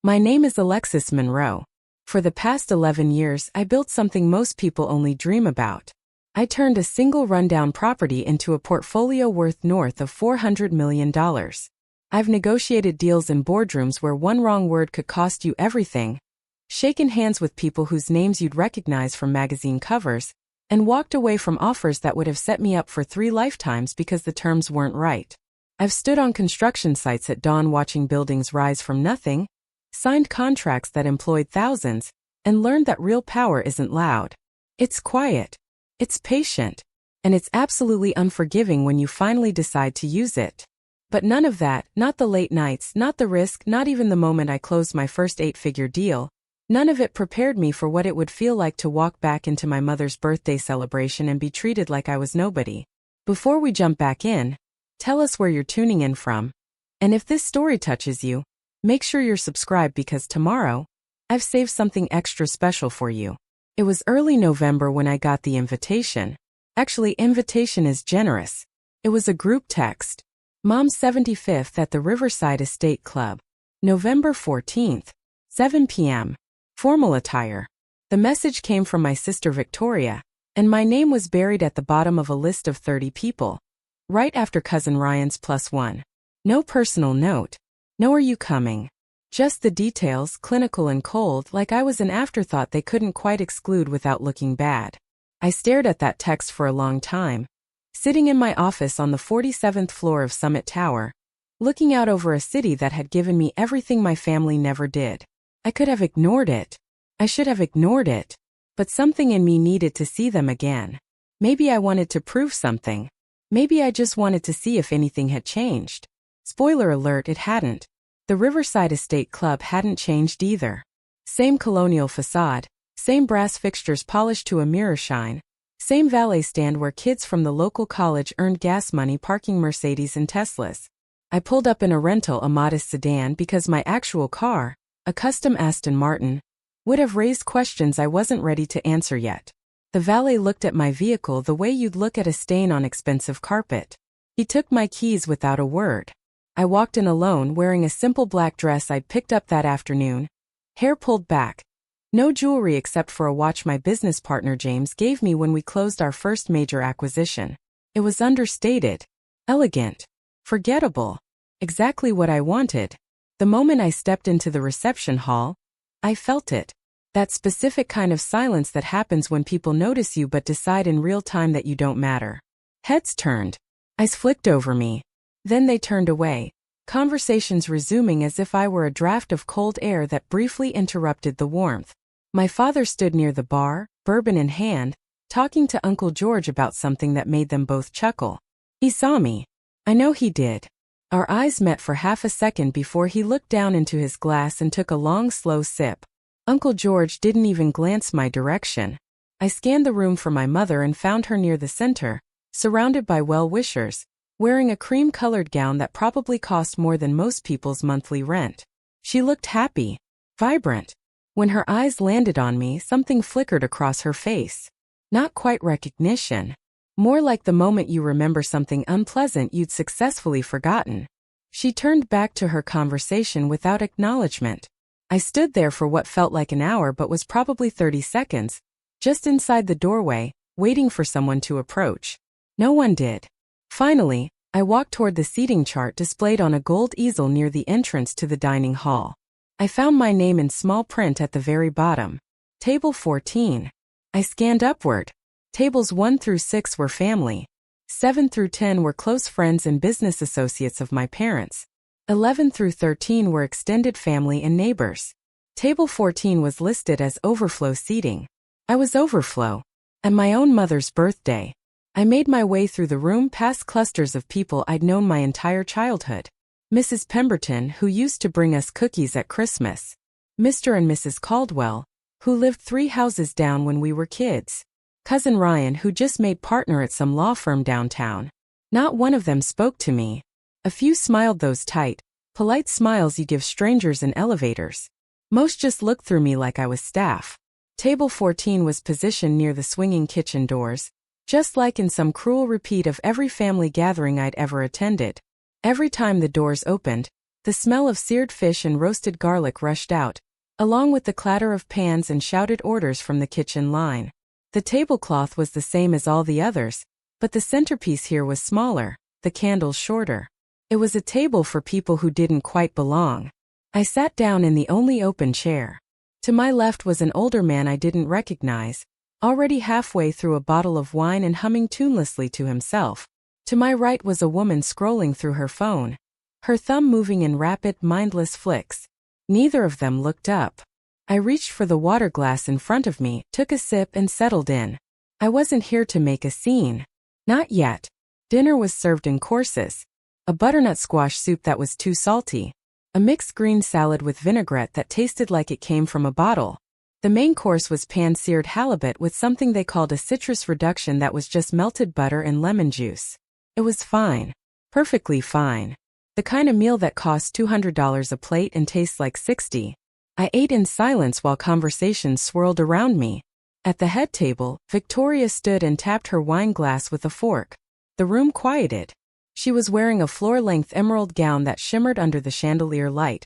My name is Alexis Monroe. For the past 11 years, I built something most people only dream about. I turned a single rundown property into a portfolio worth north of $400 million. I've negotiated deals in boardrooms where one wrong word could cost you everything, shaken hands with people whose names you'd recognize from magazine covers, and walked away from offers that would have set me up for 3 lifetimes because the terms weren't right. I've stood on construction sites at dawn watching buildings rise from nothing, signed contracts that employed thousands, and learned that real power isn't loud. It's quiet. It's patient. And it's absolutely unforgiving when you finally decide to use it. But none of that, not the late nights, not the risk, not even the moment I closed my first 8-figure deal, none of it prepared me for what it would feel like to walk back into my mother's birthday celebration and be treated like I was nobody. Before we jump back in, tell us where you're tuning in from. And if this story touches you, make sure you're subscribed because tomorrow, I've saved something extra special for you. It was early November when I got the invitation. Actually, invitation is generous. It was a group text. Mom's 75th at the Riverside Estate Club. November 14th, 7 p.m. Formal attire. The message came from my sister Victoria, and my name was buried at the bottom of a list of 30 people. Right after cousin Ryan's +1. No personal note. No are you coming? Just the details, clinical and cold, like I was an afterthought they couldn't quite exclude without looking bad. I stared at that text for a long time, sitting in my office on the 47th floor of Summit Tower, looking out over a city that had given me everything my family never did. I could have ignored it. I should have ignored it. But something in me needed to see them again. Maybe I wanted to prove something. Maybe I just wanted to see if anything had changed. Spoiler alert, it hadn't. The Riverside Estate Club hadn't changed either. Same colonial facade, same brass fixtures polished to a mirror shine, same valet stand where kids from the local college earned gas money parking Mercedes and Teslas. I pulled up in a rental, a modest sedan, because my actual car, a custom Aston Martin, would have raised questions I wasn't ready to answer yet. The valet looked at my vehicle the way you'd look at a stain on expensive carpet. He took my keys without a word. I walked in alone wearing a simple black dress I'd picked up that afternoon, hair pulled back. No jewelry except for a watch my business partner James gave me when we closed our first major acquisition. It was understated, elegant, forgettable, exactly what I wanted. The moment I stepped into the reception hall, I felt it. That specific kind of silence that happens when people notice you but decide in real time that you don't matter. Heads turned. Eyes flicked over me. Then they turned away, conversations resuming as if I were a draft of cold air that briefly interrupted the warmth. My father stood near the bar, bourbon in hand, talking to Uncle George about something that made them both chuckle. He saw me. I know he did. Our eyes met for half a second before he looked down into his glass and took a long, slow sip. Uncle George didn't even glance my direction. I scanned the room for my mother and found her near the center, surrounded by well-wishers, wearing a cream-colored gown that probably cost more than most people's monthly rent. She looked happy, vibrant. When her eyes landed on me, something flickered across her face. Not quite recognition. More like the moment you remember something unpleasant you'd successfully forgotten. She turned back to her conversation without acknowledgement. I stood there for what felt like an hour but was probably 30 seconds, just inside the doorway, waiting for someone to approach. No one did. Finally, I walked toward the seating chart displayed on a gold easel near the entrance to the dining hall. I found my name in small print at the very bottom. Table 14. I scanned upward. Tables 1 through 6 were family. 7 through 10 were close friends and business associates of my parents. 11 through 13 were extended family and neighbors. Table 14 was listed as overflow seating. I was overflow. And my own mother's birthday. I made my way through the room past clusters of people I'd known my entire childhood. Mrs. Pemberton, who used to bring us cookies at Christmas. Mr. and Mrs. Caldwell, who lived 3 houses down when we were kids. Cousin Ryan, who just made partner at some law firm downtown. Not one of them spoke to me. A few smiled, those tight, polite smiles you give strangers in elevators. Most just looked through me like I was staff. Table 14 was positioned near the swinging kitchen doors, just like in some cruel repeat of every family gathering I'd ever attended. Every time the doors opened, The smell of seared fish and roasted garlic rushed out, along with the clatter of pans and shouted orders from the kitchen line. The tablecloth was the same as all the others, but the centerpiece here was smaller, the candles shorter. It was a table for people who didn't quite belong. I sat down in the only open chair. To my left was an older man I didn't recognize, already halfway through a bottle of wine and humming tunelessly to himself. To my right was a woman scrolling through her phone, her thumb moving in rapid, mindless flicks. Neither of them looked up. I reached for the water glass in front of me, took a sip and settled in. I wasn't here to make a scene. Not yet. Dinner was served in courses. A butternut squash soup that was too salty. A mixed green salad with vinaigrette that tasted like it came from a bottle. The main course was pan-seared halibut with something they called a citrus reduction that was just melted butter and lemon juice. It was fine. Perfectly fine. The kind of meal that costs $200 a plate and tastes like 60. I ate in silence while conversations swirled around me. At the head table, Victoria stood and tapped her wine glass with a fork. The room quieted. She was wearing a floor-length emerald gown that shimmered under the chandelier light.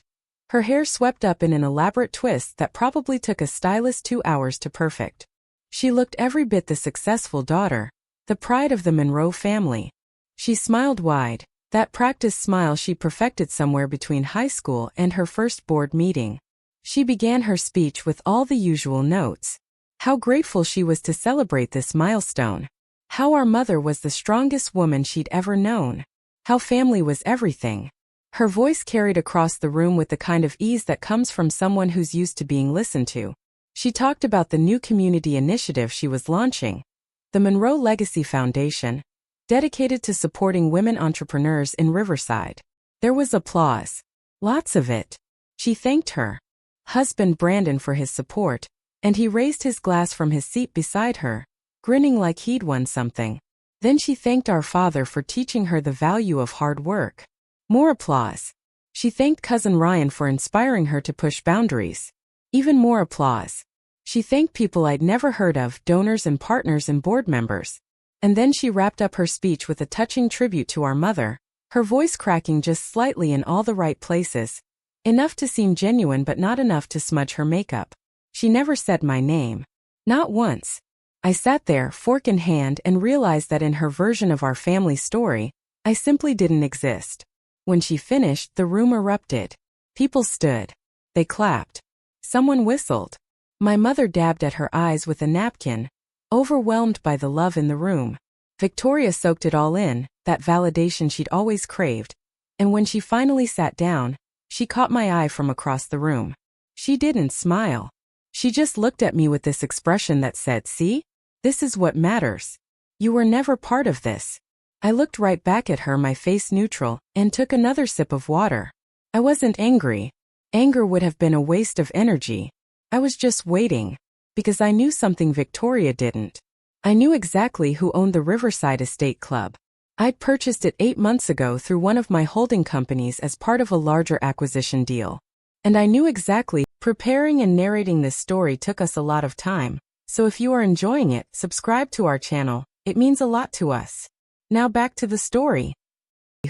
Her hair swept up in an elaborate twist that probably took a stylist 2 hours to perfect. She looked every bit the successful daughter, the pride of the Monroe family. She smiled wide, that practiced smile she perfected somewhere between high school and her first board meeting. She began her speech with all the usual notes. How grateful she was to celebrate this milestone. How our mother was the strongest woman she'd ever known. How family was everything. Her voice carried across the room with the kind of ease that comes from someone who's used to being listened to. She talked about the new community initiative she was launching, the Monroe Legacy Foundation, dedicated to supporting women entrepreneurs in Riverside. There was applause. Lots of it. She thanked her husband Brandon for his support, and he raised his glass from his seat beside her, grinning like he'd won something. Then she thanked our father for teaching her the value of hard work. More applause. She thanked cousin Ryan for inspiring her to push boundaries. Even more applause. She thanked people I'd never heard of, donors and partners and board members. And then she wrapped up her speech with a touching tribute to our mother, her voice cracking just slightly in all the right places. Enough to seem genuine but not enough to smudge her makeup. She never said my name. Not once. I sat there, fork in hand, and realized that in her version of our family story, I simply didn't exist. When she finished, the room erupted. People stood. They clapped. Someone whistled. My mother dabbed at her eyes with a napkin, overwhelmed by the love in the room. Victoria soaked it all in, that validation she'd always craved. And when she finally sat down, she caught my eye from across the room. She didn't smile. She just looked at me with this expression that said, "See? This is what matters. You were never part of this." I looked right back at her, my face neutral, and took another sip of water. I wasn't angry. Anger would have been a waste of energy. I was just waiting. Because I knew something Victoria didn't. I knew exactly who owned the Riverside Estate Club. I'd purchased it 8 months ago through one of my holding companies as part of a larger acquisition deal. And I knew exactly. Preparing and narrating this story took us a lot of time, so if you are enjoying it, subscribe to our channel. It means a lot to us. Now back to the story.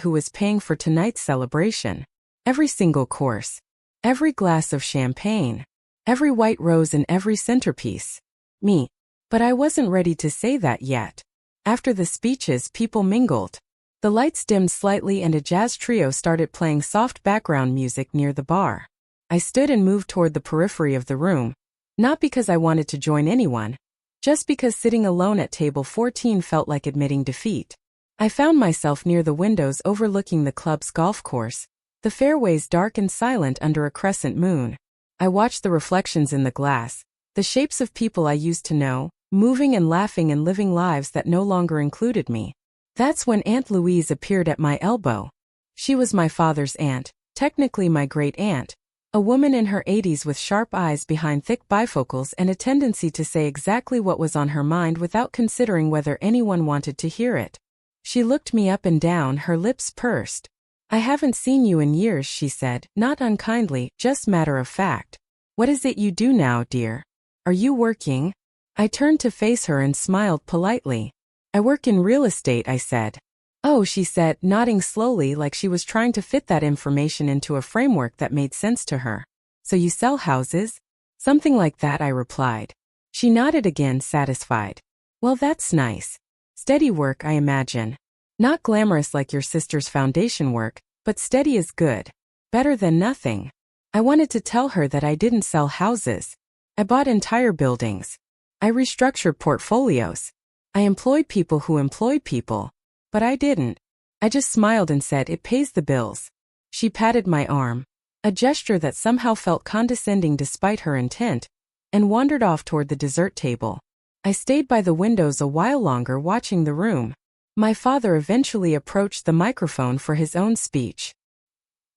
Who was paying for tonight's celebration? Every single course. Every glass of champagne. Every white rose in every centerpiece. Me. But I wasn't ready to say that yet. After the speeches, people mingled. The lights dimmed slightly and a jazz trio started playing soft background music near the bar. I stood and moved toward the periphery of the room. Not because I wanted to join anyone. Just because sitting alone at table 14 felt like admitting defeat. I found myself near the windows overlooking the club's golf course, the fairways dark and silent under a crescent moon. I watched the reflections in the glass, the shapes of people I used to know, moving and laughing and living lives that no longer included me. That's when Aunt Louise appeared at my elbow. She was my father's aunt, technically my great-aunt, a woman in her 80s with sharp eyes behind thick bifocals and a tendency to say exactly what was on her mind without considering whether anyone wanted to hear it. She looked me up and down, her lips pursed. "I haven't seen you in years," she said, not unkindly, just matter of fact. "What is it you do now, dear? Are you working?" I turned to face her and smiled politely. "I work in real estate," I said. Oh, she said, nodding slowly like she was trying to fit that information into a framework that made sense to her. So you sell houses? Something like that, I replied. She nodded again, satisfied. Well, that's nice. Steady work, I imagine. Not glamorous like your sister's foundation work, but steady is good. Better than nothing. I wanted to tell her that I didn't sell houses. I bought entire buildings. I restructured portfolios. I employed people who employed people. But I didn't. I just smiled and said it pays the bills. She patted my arm, a gesture that somehow felt condescending despite her intent, and wandered off toward the dessert table. I stayed by the windows a while longer watching the room. My father eventually approached the microphone for his own speech.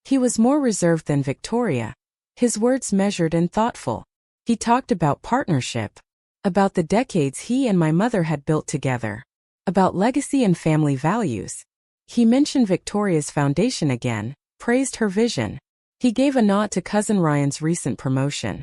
He was more reserved than Victoria, his words measured and thoughtful. He talked about partnership, about the decades he and my mother had built together, about legacy and family values. He mentioned Victoria's foundation again, praised her vision. He gave a nod to Cousin Ryan's recent promotion.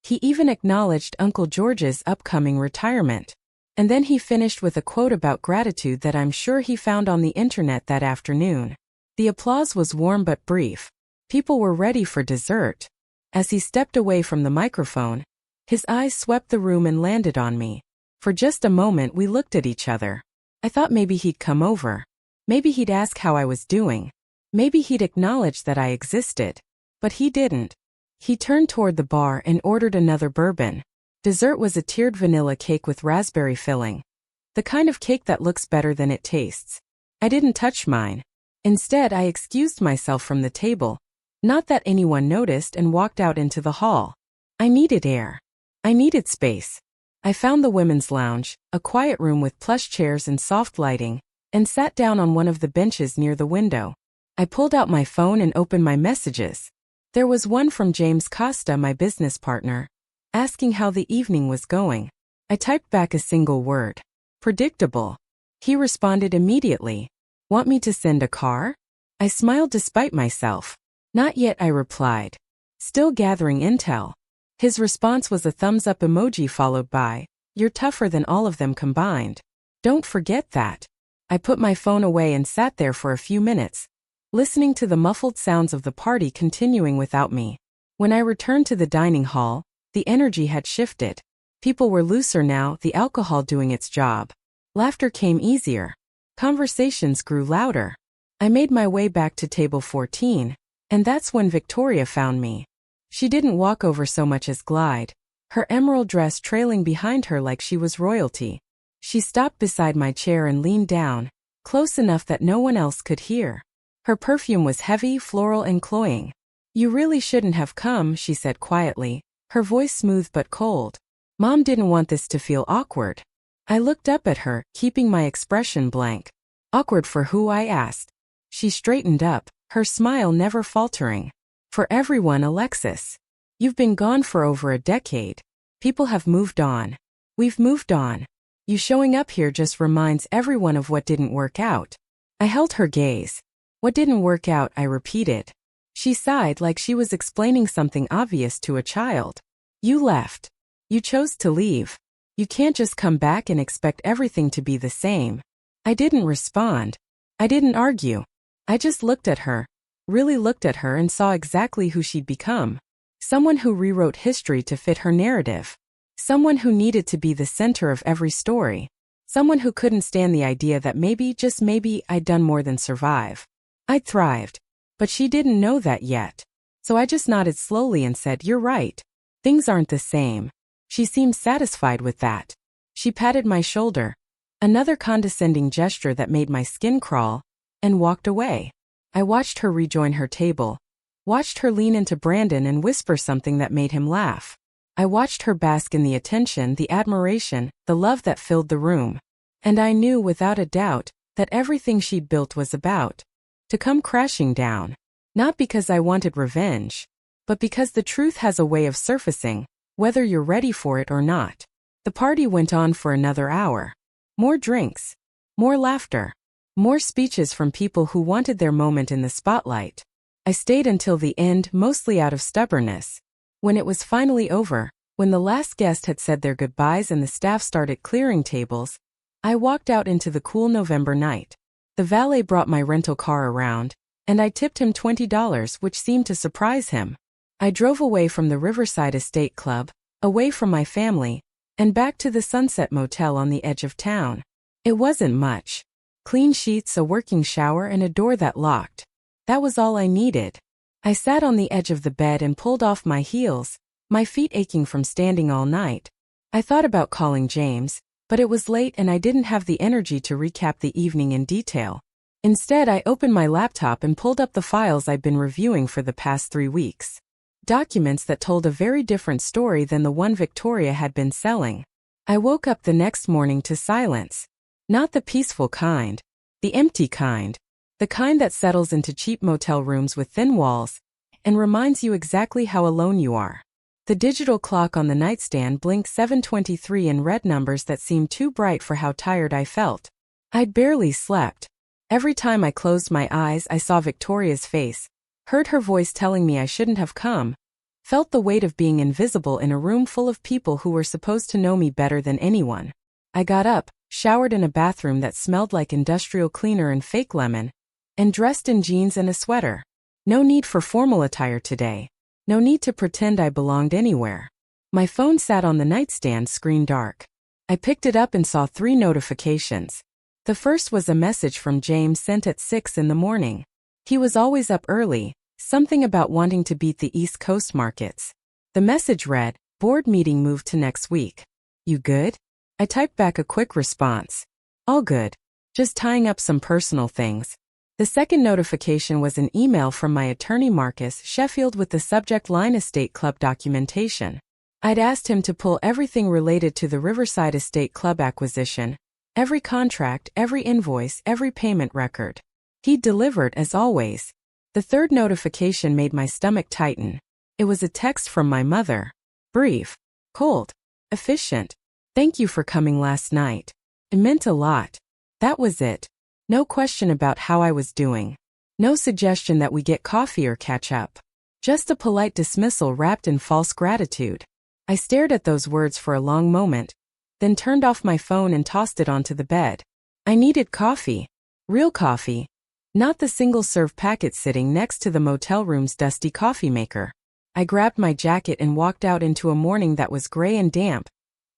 He even acknowledged Uncle George's upcoming retirement. And then he finished with a quote about gratitude that I'm sure he found on the internet that afternoon. The applause was warm but brief. People were ready for dessert. As he stepped away from the microphone, his eyes swept the room and landed on me. For just a moment we looked at each other. I thought maybe he'd come over. Maybe he'd ask how I was doing. Maybe he'd acknowledge that I existed. But he didn't. He turned toward the bar and ordered another bourbon. Dessert was a tiered vanilla cake with raspberry filling. The kind of cake that looks better than it tastes. I didn't touch mine. Instead, I excused myself from the table. Not that anyone noticed, and walked out into the hall. I needed air. I needed space. I found the women's lounge, a quiet room with plush chairs and soft lighting, and sat down on one of the benches near the window. I pulled out my phone and opened my messages. There was one from James Costa, my business partner, asking how the evening was going. I typed back a single word. Predictable. He responded immediately. Want me to send a car? I smiled despite myself. Not yet, I replied. Still gathering intel. His response was a thumbs-up emoji followed by, you're tougher than all of them combined. Don't forget that. I put my phone away and sat there for a few minutes, listening to the muffled sounds of the party continuing without me. When I returned to the dining hall, the energy had shifted. People were looser now, the alcohol doing its job. Laughter came easier. Conversations grew louder. I made my way back to table 14, and that's when Victoria found me. She didn't walk over so much as glide, her emerald dress trailing behind her like she was royalty. She stopped beside my chair and leaned down, close enough that no one else could hear. Her perfume was heavy, floral, and cloying. You really shouldn't have come, she said quietly, her voice smooth but cold. Mom didn't want this to feel awkward. I looked up at her, keeping my expression blank. Awkward for who? I asked. She straightened up, her smile never faltering. For everyone, Alexis. You've been gone for over a decade. People have moved on. We've moved on. You showing up here just reminds everyone of what didn't work out. I held her gaze. What didn't work out, I repeated. She sighed like she was explaining something obvious to a child. You left. You chose to leave. You can't just come back and expect everything to be the same. I didn't respond. I didn't argue. I just looked at her. Really looked at her and saw exactly who she'd become. Someone who rewrote history to fit her narrative. Someone who needed to be the center of every story. Someone who couldn't stand the idea that maybe, just maybe, I'd done more than survive. I'd thrived. But she didn't know that yet. So I just nodded slowly and said, you're right. Things aren't the same. She seemed satisfied with that. She patted my shoulder. Another condescending gesture that made my skin crawl, and walked away. I watched her rejoin her table, watched her lean into Brandon and whisper something that made him laugh. I watched her bask in the attention, the admiration, the love that filled the room. And I knew without a doubt that everything she'd built was about to come crashing down. Not because I wanted revenge, but because the truth has a way of surfacing, whether you're ready for it or not. The party went on for another hour. More drinks, more laughter. More speeches from people who wanted their moment in the spotlight. I stayed until the end, mostly out of stubbornness. When it was finally over, when the last guest had said their goodbyes and the staff started clearing tables, I walked out into the cool November night. The valet brought my rental car around, and I tipped him $20, which seemed to surprise him. I drove away from the Riverside Estate Club, away from my family, and back to the Sunset Motel on the edge of town. It wasn't much. Clean sheets, a working shower, and a door that locked. That was all I needed. I sat on the edge of the bed and pulled off my heels, my feet aching from standing all night. I thought about calling James, but it was late and I didn't have the energy to recap the evening in detail. Instead, I opened my laptop and pulled up the files I'd been reviewing for the past 3 weeks. Documents that told a very different story than the one Victoria had been selling. I woke up the next morning to silence. Not the peaceful kind. The empty kind. The kind that settles into cheap motel rooms with thin walls and reminds you exactly how alone you are. The digital clock on the nightstand blinked 7:23 in red numbers that seemed too bright for how tired I felt. I'd barely slept. Every time I closed my eyes, I saw Victoria's face, heard her voice telling me I shouldn't have come, felt the weight of being invisible in a room full of people who were supposed to know me better than anyone. I got up, showered in a bathroom that smelled like industrial cleaner and fake lemon, and dressed in jeans and a sweater. No need for formal attire today. No need to pretend I belonged anywhere. My phone sat on the nightstand, screen dark. I picked it up and saw 3 notifications. The first was a message from James sent at 6 in the morning. He was always up early, something about wanting to beat the East Coast markets. The message read, "Board meeting moved to next week. You good?" I typed back a quick response. "All good. Just tying up some personal things." The second notification was an email from my attorney Marcus Sheffield with the subject line Estate Club documentation. I'd asked him to pull everything related to the Riverside Estate Club acquisition, every contract, every invoice, every payment record. He'd delivered as always. The third notification made my stomach tighten. It was a text from my mother. Brief, cold, efficient. "Thank you for coming last night. It meant a lot." That was it. No question about how I was doing. No suggestion that we get coffee or catch up. Just a polite dismissal wrapped in false gratitude. I stared at those words for a long moment, then turned off my phone and tossed it onto the bed. I needed coffee. Real coffee. Not the single-serve packet sitting next to the motel room's dusty coffee maker. I grabbed my jacket and walked out into a morning that was gray and damp.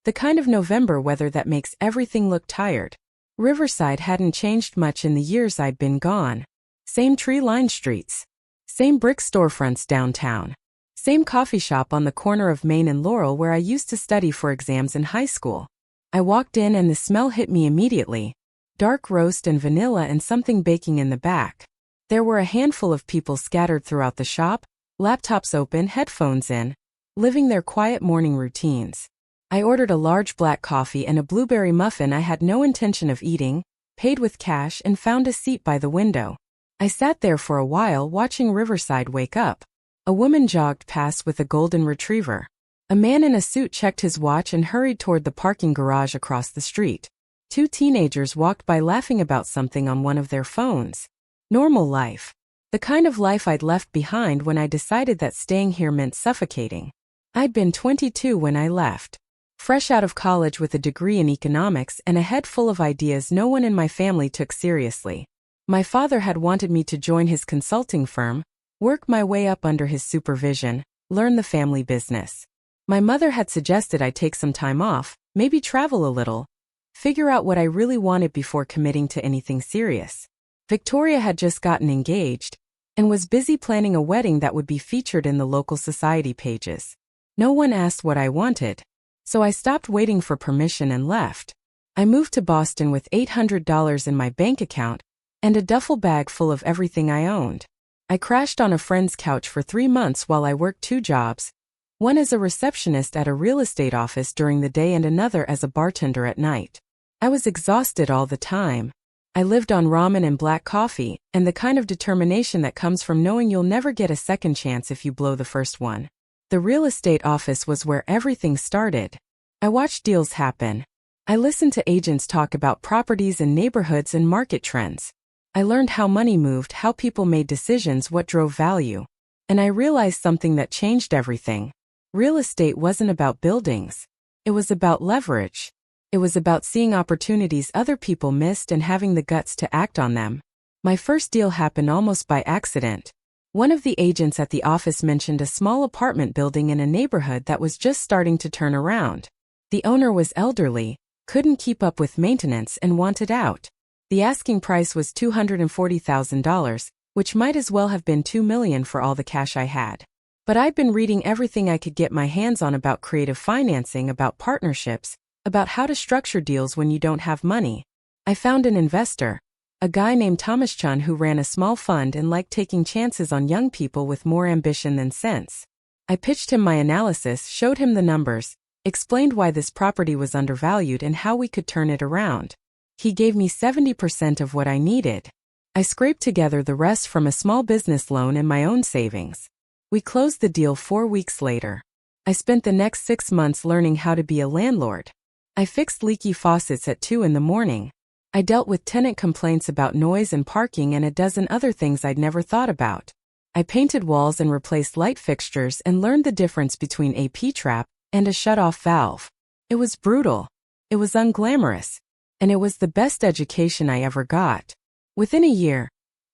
The kind of November weather that makes everything look tired. Riverside hadn't changed much in the years I'd been gone. Same tree-lined streets. Same brick storefronts downtown. Same coffee shop on the corner of Main and Laurel where I used to study for exams in high school. I walked in and the smell hit me immediately. Dark roast and vanilla and something baking in the back. There were a handful of people scattered throughout the shop, laptops open, headphones in, living their quiet morning routines. I ordered a large black coffee and a blueberry muffin I had no intention of eating, paid with cash, and found a seat by the window. I sat there for a while watching Riverside wake up. A woman jogged past with a golden retriever. A man in a suit checked his watch and hurried toward the parking garage across the street. 2 teenagers walked by laughing about something on one of their phones. Normal life. The kind of life I'd left behind when I decided that staying here meant suffocating. I'd been 22 when I left. Fresh out of college with a degree in economics and a head full of ideas no one in my family took seriously. My father had wanted me to join his consulting firm, work my way up under his supervision, learn the family business. My mother had suggested I take some time off, maybe travel a little, figure out what I really wanted before committing to anything serious. Victoria had just gotten engaged and was busy planning a wedding that would be featured in the local society pages. No one asked what I wanted. So I stopped waiting for permission and left. I moved to Boston with $800 in my bank account and a duffel bag full of everything I owned. I crashed on a friend's couch for 3 months while I worked 2 jobs, one as a receptionist at a real estate office during the day and another as a bartender at night. I was exhausted all the time. I lived on ramen and black coffee, and the kind of determination that comes from knowing you'll never get a second chance if you blow the first one. The real estate office was where everything started. I watched deals happen. I listened to agents talk about properties and neighborhoods and market trends. I learned how money moved, how people made decisions, what drove value. And I realized something that changed everything. Real estate wasn't about buildings. It was about leverage. It was about seeing opportunities other people missed and having the guts to act on them. My first deal happened almost by accident. One of the agents at the office mentioned a small apartment building in a neighborhood that was just starting to turn around. The owner was elderly, couldn't keep up with maintenance and wanted out. The asking price was $240,000, which might as well have been $2 million for all the cash I had. But I'd been reading everything I could get my hands on about creative financing, about partnerships, about how to structure deals when you don't have money. I found an investor, a guy named Thomas Chun who ran a small fund and liked taking chances on young people with more ambition than sense. I pitched him my analysis, showed him the numbers, explained why this property was undervalued and how we could turn it around. He gave me 70% of what I needed. I scraped together the rest from a small business loan and my own savings. We closed the deal 4 weeks later. I spent the next 6 months learning how to be a landlord. I fixed leaky faucets at 2 in the morning. I dealt with tenant complaints about noise and parking and a dozen other things I'd never thought about. I painted walls and replaced light fixtures and learned the difference between a P-trap and a shut-off valve. It was brutal. It was unglamorous. And it was the best education I ever got. Within a year,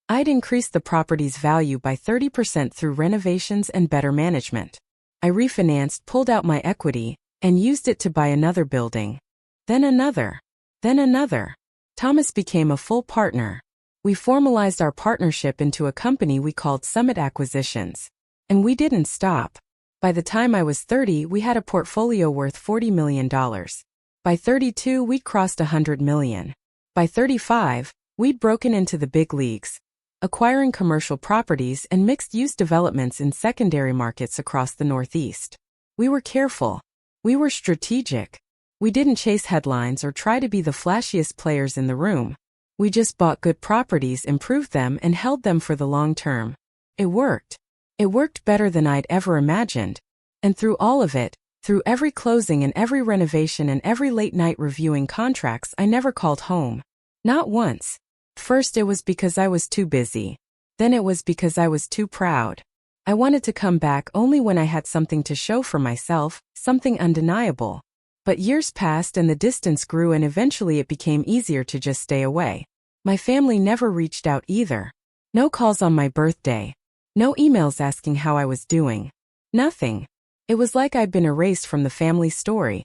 I'd increased the property's value by 30% through renovations and better management. I refinanced, pulled out my equity, and used it to buy another building. Then another. Then another. Thomas became a full partner. We formalized our partnership into a company we called Summit Acquisitions. And we didn't stop. By the time I was 30, we had a portfolio worth $40 million. By 32, we'd crossed $100 million. By 35, we'd broken into the big leagues, acquiring commercial properties and mixed-use developments in secondary markets across the Northeast. We were careful. We were strategic. We didn't chase headlines or try to be the flashiest players in the room. We just bought good properties, improved them, and held them for the long term. It worked. It worked better than I'd ever imagined. And through all of it, through every closing and every renovation and every late night reviewing contracts, I never called home. Not once. First it was because I was too busy. Then it was because I was too proud. I wanted to come back only when I had something to show for myself, something undeniable. But years passed and the distance grew and eventually it became easier to just stay away. My family never reached out either. No calls on my birthday. No emails asking how I was doing. Nothing. It was like I'd been erased from the family story,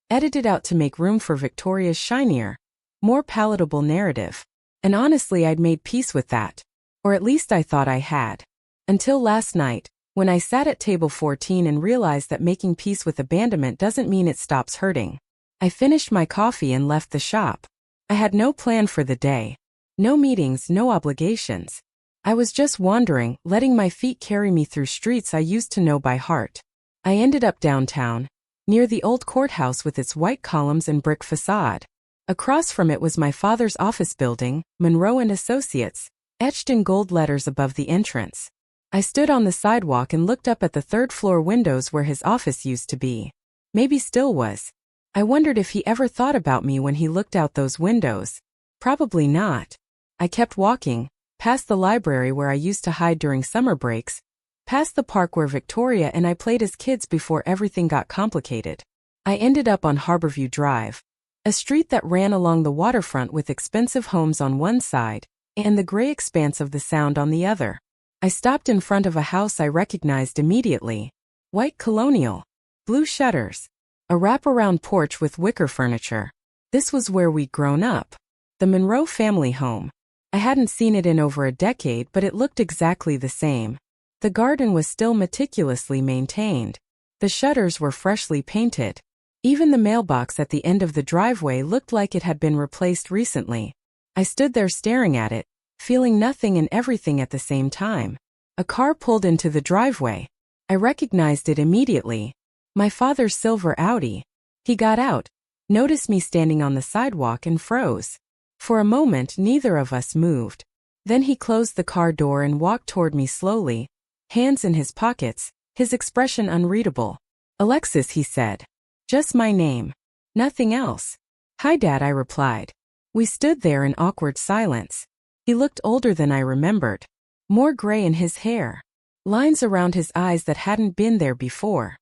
edited out to make room for Victoria's shinier, more palatable narrative. And honestly, I'd made peace with that. Or at least I thought I had. Until last night, when I sat at table 14 and realized that making peace with abandonment doesn't mean it stops hurting. I finished my coffee and left the shop. I had no plan for the day. No meetings, no obligations. I was just wandering, letting my feet carry me through streets I used to know by heart. I ended up downtown, near the old courthouse with its white columns and brick facade. Across from it was my father's office building, Monroe and Associates, etched in gold letters above the entrance. I stood on the sidewalk and looked up at the third-floor windows where his office used to be. Maybe still was. I wondered if he ever thought about me when he looked out those windows. Probably not. I kept walking, past the library where I used to hide during summer breaks, past the park where Victoria and I played as kids before everything got complicated. I ended up on Harborview Drive, a street that ran along the waterfront with expensive homes on one side and the gray expanse of the Sound on the other. I stopped in front of a house I recognized immediately. White colonial, blue shutters, a wraparound porch with wicker furniture. This was where we'd grown up. The Monroe family home. I hadn't seen it in over a decade, but it looked exactly the same. The garden was still meticulously maintained. The shutters were freshly painted. Even the mailbox at the end of the driveway looked like it had been replaced recently. I stood there staring at it, feeling nothing and everything at the same time. A car pulled into the driveway. I recognized it immediately. My father's silver Audi. He got out, noticed me standing on the sidewalk and froze. For a moment, neither of us moved. Then he closed the car door and walked toward me slowly, hands in his pockets, his expression unreadable. "Alexis," he said. "Just my name. Nothing else." "Hi, Dad," I replied. We stood there in awkward silence. He looked older than I remembered. More gray in his hair. Lines around his eyes that hadn't been there before.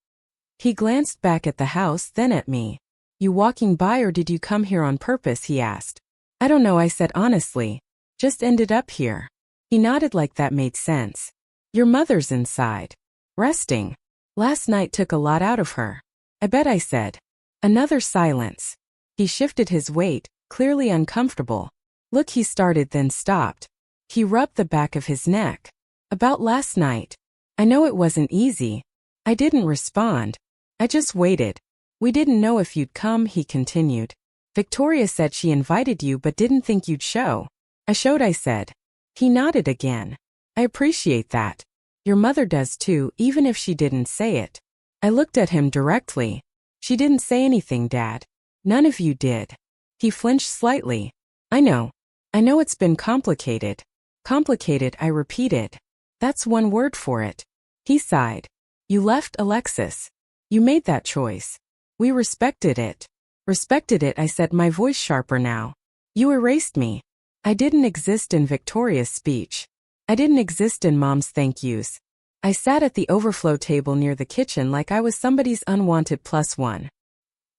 He glanced back at the house, then at me. You walking by or did you come here on purpose, he asked. I don't know, I said honestly. Just ended up here. He nodded like that made sense. Your mother's inside. Resting. Last night took a lot out of her. I bet, I said. Another silence. He shifted his weight, clearly uncomfortable. Look, he started then stopped. He rubbed the back of his neck. About last night. I know it wasn't easy. I didn't respond. I just waited. We didn't know if you'd come, he continued. Victoria said she invited you but didn't think you'd show. I showed, I said. He nodded again. I appreciate that. Your mother does too, even if she didn't say it. I looked at him directly. She didn't say anything, Dad. None of you did. He flinched slightly. I know. I know it's been complicated. Complicated, I repeated. That's one word for it. He sighed. You left, Alexis. You made that choice. We respected it. Respected it, I said, my voice sharper now. You erased me. I didn't exist in Victoria's speech. I didn't exist in Mom's thank yous. I sat at the overflow table near the kitchen like I was somebody's unwanted +1.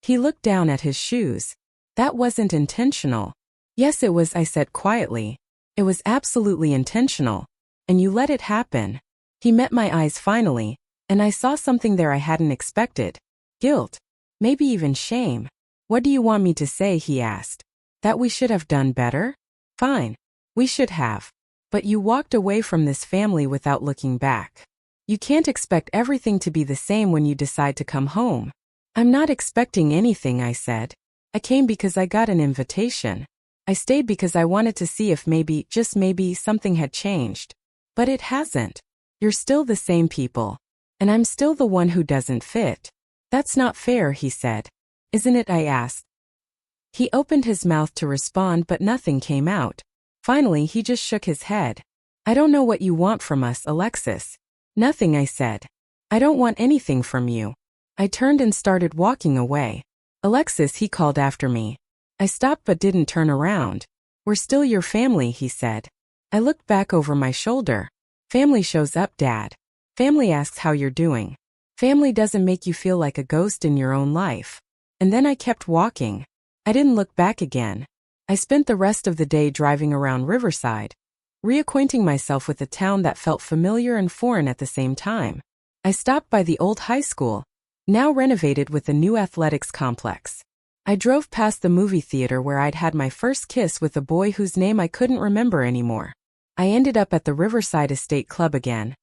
He looked down at his shoes. That wasn't intentional. Yes, it was, I said quietly. It was absolutely intentional. And you let it happen. He met my eyes finally, and I saw something there I hadn't expected. Guilt. Maybe even shame. What do you want me to say, he asked. That we should have done better? Fine. We should have. But you walked away from this family without looking back. You can't expect everything to be the same when you decide to come home. I'm not expecting anything, I said. I came because I got an invitation. I stayed because I wanted to see if maybe, just maybe, something had changed. But it hasn't. You're still the same people. And I'm still the one who doesn't fit. That's not fair, he said. Isn't it, I asked. He opened his mouth to respond but nothing came out. Finally, he just shook his head. I don't know what you want from us, Alexis. Nothing, I said. I don't want anything from you. I turned and started walking away. Alexis, he called after me. I stopped but didn't turn around. We're still your family, he said. I looked back over my shoulder. Family shows up, Dad. Family asks how you're doing. Family doesn't make you feel like a ghost in your own life. And then I kept walking. I didn't look back again. I spent the rest of the day driving around Riverside, reacquainting myself with a town that felt familiar and foreign at the same time. I stopped by the old high school, now renovated with a new athletics complex. I drove past the movie theater where I'd had my first kiss with a boy whose name I couldn't remember anymore. I ended up at the Riverside Estate Club again,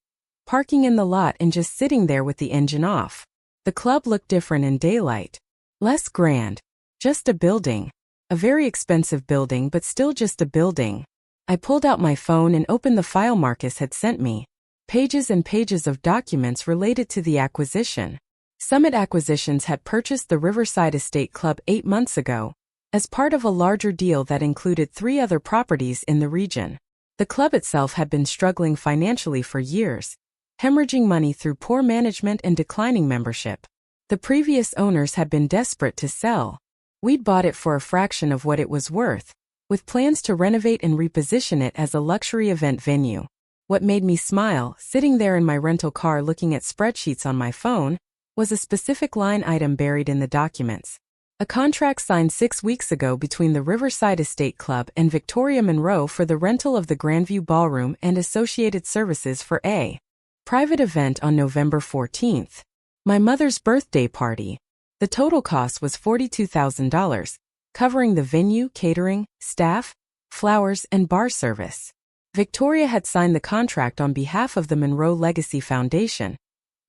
parking in the lot and just sitting there with the engine off. The club looked different in daylight. Less grand. Just a building. A very expensive building, but still just a building. I pulled out my phone and opened the file Marcus had sent me. Pages and pages of documents related to the acquisition. Summit Acquisitions had purchased the Riverside Estate Club 8 months ago, as part of a larger deal that included 3 other properties in the region. The club itself had been struggling financially for years, hemorrhaging money through poor management and declining membership. The previous owners had been desperate to sell. We'd bought it for a fraction of what it was worth, with plans to renovate and reposition it as a luxury event venue. What made me smile, sitting there in my rental car looking at spreadsheets on my phone, was a specific line item buried in the documents. A contract signed 6 weeks ago between the Riverside Estate Club and Victoria Monroe for the rental of the Grandview Ballroom and associated services for a private event on November 14th. My mother's birthday party. The total cost was $42,000, covering the venue, catering, staff, flowers, and bar service. Victoria had signed the contract on behalf of the Monroe Legacy Foundation,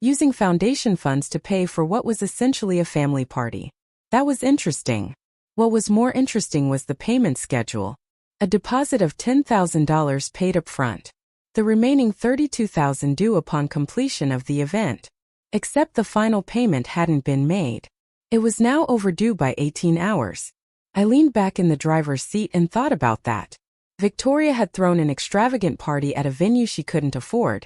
using foundation funds to pay for what was essentially a family party. That was interesting. What was more interesting was the payment schedule. A deposit of $10,000 paid up front. The remaining $32,000 due upon completion of the event. Except the final payment hadn't been made. It was now overdue by 18 hours. I leaned back in the driver's seat and thought about that. Victoria had thrown an extravagant party at a venue she couldn't afford,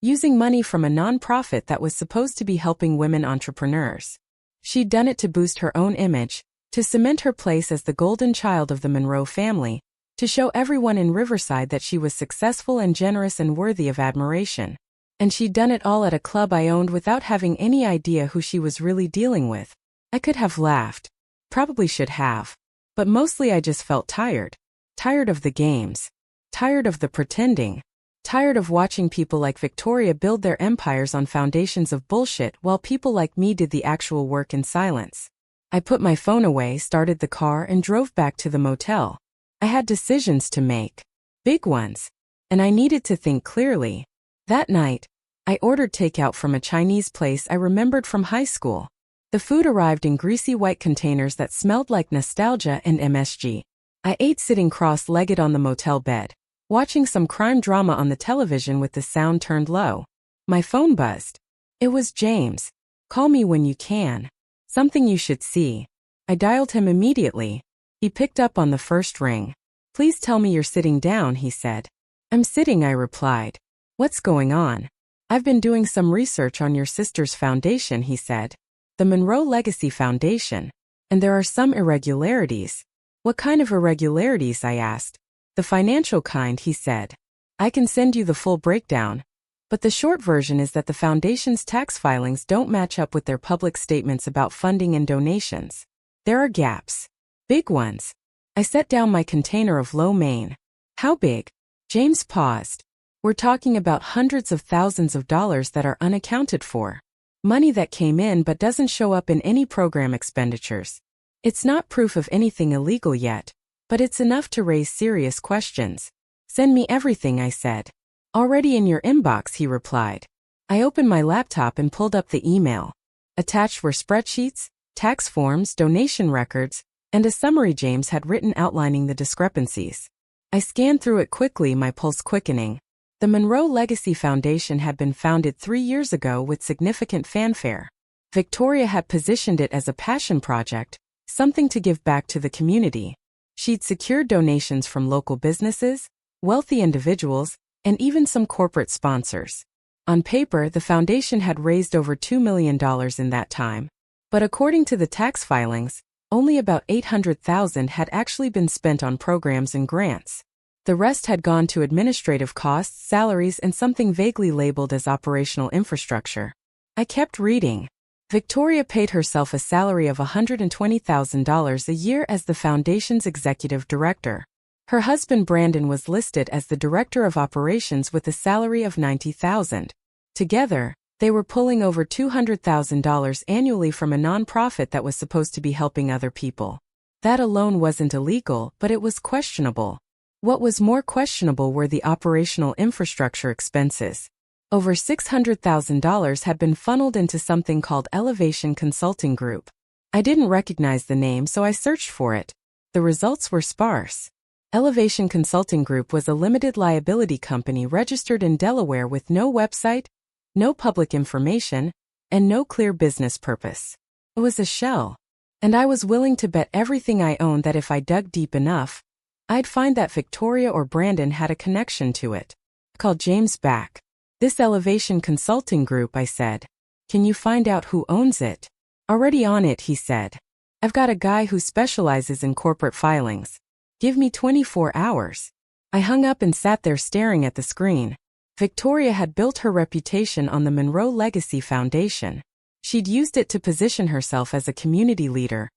using money from a non-profit that was supposed to be helping women entrepreneurs. She'd done it to boost her own image, to cement her place as the golden child of the Monroe family, to show everyone in Riverside that she was successful and generous and worthy of admiration. And she'd done it all at a club I owned without having any idea who she was really dealing with. I could have laughed. Probably should have. But mostly I just felt tired. Tired of the games. Tired of the pretending. Tired of watching people like Victoria build their empires on foundations of bullshit while people like me did the actual work in silence. I put my phone away, started the car, and drove back to the motel. I had decisions to make. Big ones. And I needed to think clearly. That night, I ordered takeout from a Chinese place I remembered from high school. The food arrived in greasy white containers that smelled like nostalgia and MSG. I ate sitting cross-legged on the motel bed, watching some crime drama on the television with the sound turned low. My phone buzzed. It was James. Call me when you can. Something you should see. I dialed him immediately. He picked up on the first ring. Please tell me you're sitting down, he said. I'm sitting, I replied. What's going on? I've been doing some research on your sister's foundation, he said. The Monroe Legacy Foundation. And there are some irregularities. What kind of irregularities, I asked. The financial kind, he said. I can send you the full breakdown. But the short version is that the foundation's tax filings don't match up with their public statements about funding and donations. There are gaps. Big ones. I set down my container of lo mein. How big? James paused. We're talking about hundreds of thousands of dollars that are unaccounted for. Money that came in but doesn't show up in any program expenditures. It's not proof of anything illegal yet, but it's enough to raise serious questions. Send me everything, I said. Already in your inbox, he replied. I opened my laptop and pulled up the email. Attached were spreadsheets, tax forms, donation records, and a summary James had written outlining the discrepancies. I scanned through it quickly, my pulse quickening. The Monroe Legacy Foundation had been founded 3 years ago with significant fanfare. Victoria had positioned it as a passion project, something to give back to the community. She'd secured donations from local businesses, wealthy individuals, and even some corporate sponsors. On paper, the foundation had raised over $2 million in that time. But according to the tax filings, only about $800,000 had actually been spent on programs and grants. The rest had gone to administrative costs, salaries, and something vaguely labeled as operational infrastructure. I kept reading. Victoria paid herself a salary of $120,000 a year as the foundation's executive director. Her husband Brandon was listed as the director of operations with a salary of $90,000. Together, they were pulling over $200,000 annually from a nonprofit that was supposed to be helping other people. That alone wasn't illegal, but it was questionable. What was more questionable were the operational infrastructure expenses. Over $600,000 had been funneled into something called Elevation Consulting Group. I didn't recognize the name, so I searched for it. The results were sparse. Elevation Consulting Group was a limited liability company registered in Delaware with no website, no public information, and no clear business purpose. It was a shell. And I was willing to bet everything I owned that if I dug deep enough, I'd find that Victoria or Brandon had a connection to it. I called James back. This Elevation Consulting Group, I said. Can you find out who owns it? Already on it, he said. I've got a guy who specializes in corporate filings. Give me 24 hours. I hung up and sat there staring at the screen. Victoria had built her reputation on the Monroe Legacy Foundation. She'd used it to position herself as a community leader,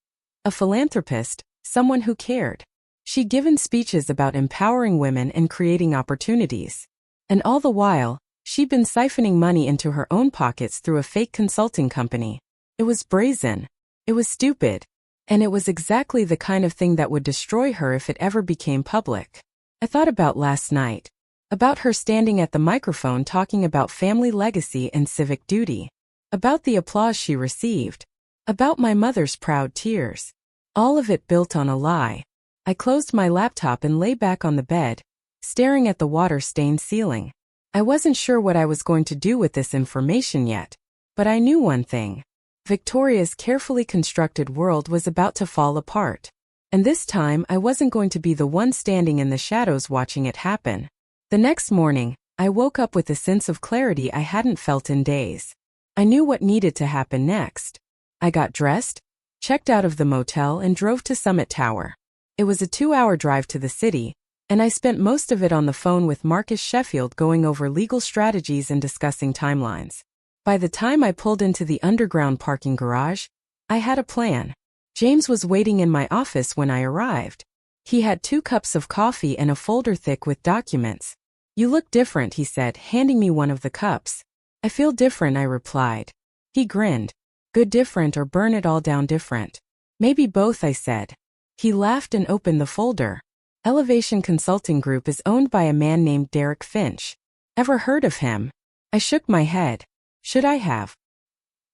a philanthropist, someone who cared. She'd given speeches about empowering women and creating opportunities. And all the while, she'd been siphoning money into her own pockets through a fake consulting company. It was brazen. It was stupid. And it was exactly the kind of thing that would destroy her if it ever became public. I thought about last night. About her standing at the microphone talking about family legacy and civic duty. About the applause she received. About my mother's proud tears. All of it built on a lie. I closed my laptop and lay back on the bed, staring at the water-stained ceiling. I wasn't sure what I was going to do with this information yet, but I knew one thing. Victoria's carefully constructed world was about to fall apart. And this time, I wasn't going to be the one standing in the shadows watching it happen. The next morning, I woke up with a sense of clarity I hadn't felt in days. I knew what needed to happen next. I got dressed, checked out of the motel, and drove to Summit Tower. It was a 2-hour drive to the city, and I spent most of it on the phone with Marcus Sheffield going over legal strategies and discussing timelines. By the time I pulled into the underground parking garage, I had a plan. James was waiting in my office when I arrived. He had 2 cups of coffee and a folder thick with documents. "You look different," he said, handing me one of the cups. "I feel different," I replied. He grinned. "Good different or burn it all down different?" "Maybe both," I said. He laughed and opened the folder. Elevation Consulting Group is owned by a man named Derek Finch. Ever heard of him? I shook my head. Should I have?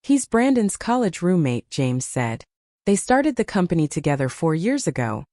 "He's Brandon's college roommate," James said. "They started the company together 4 years ago,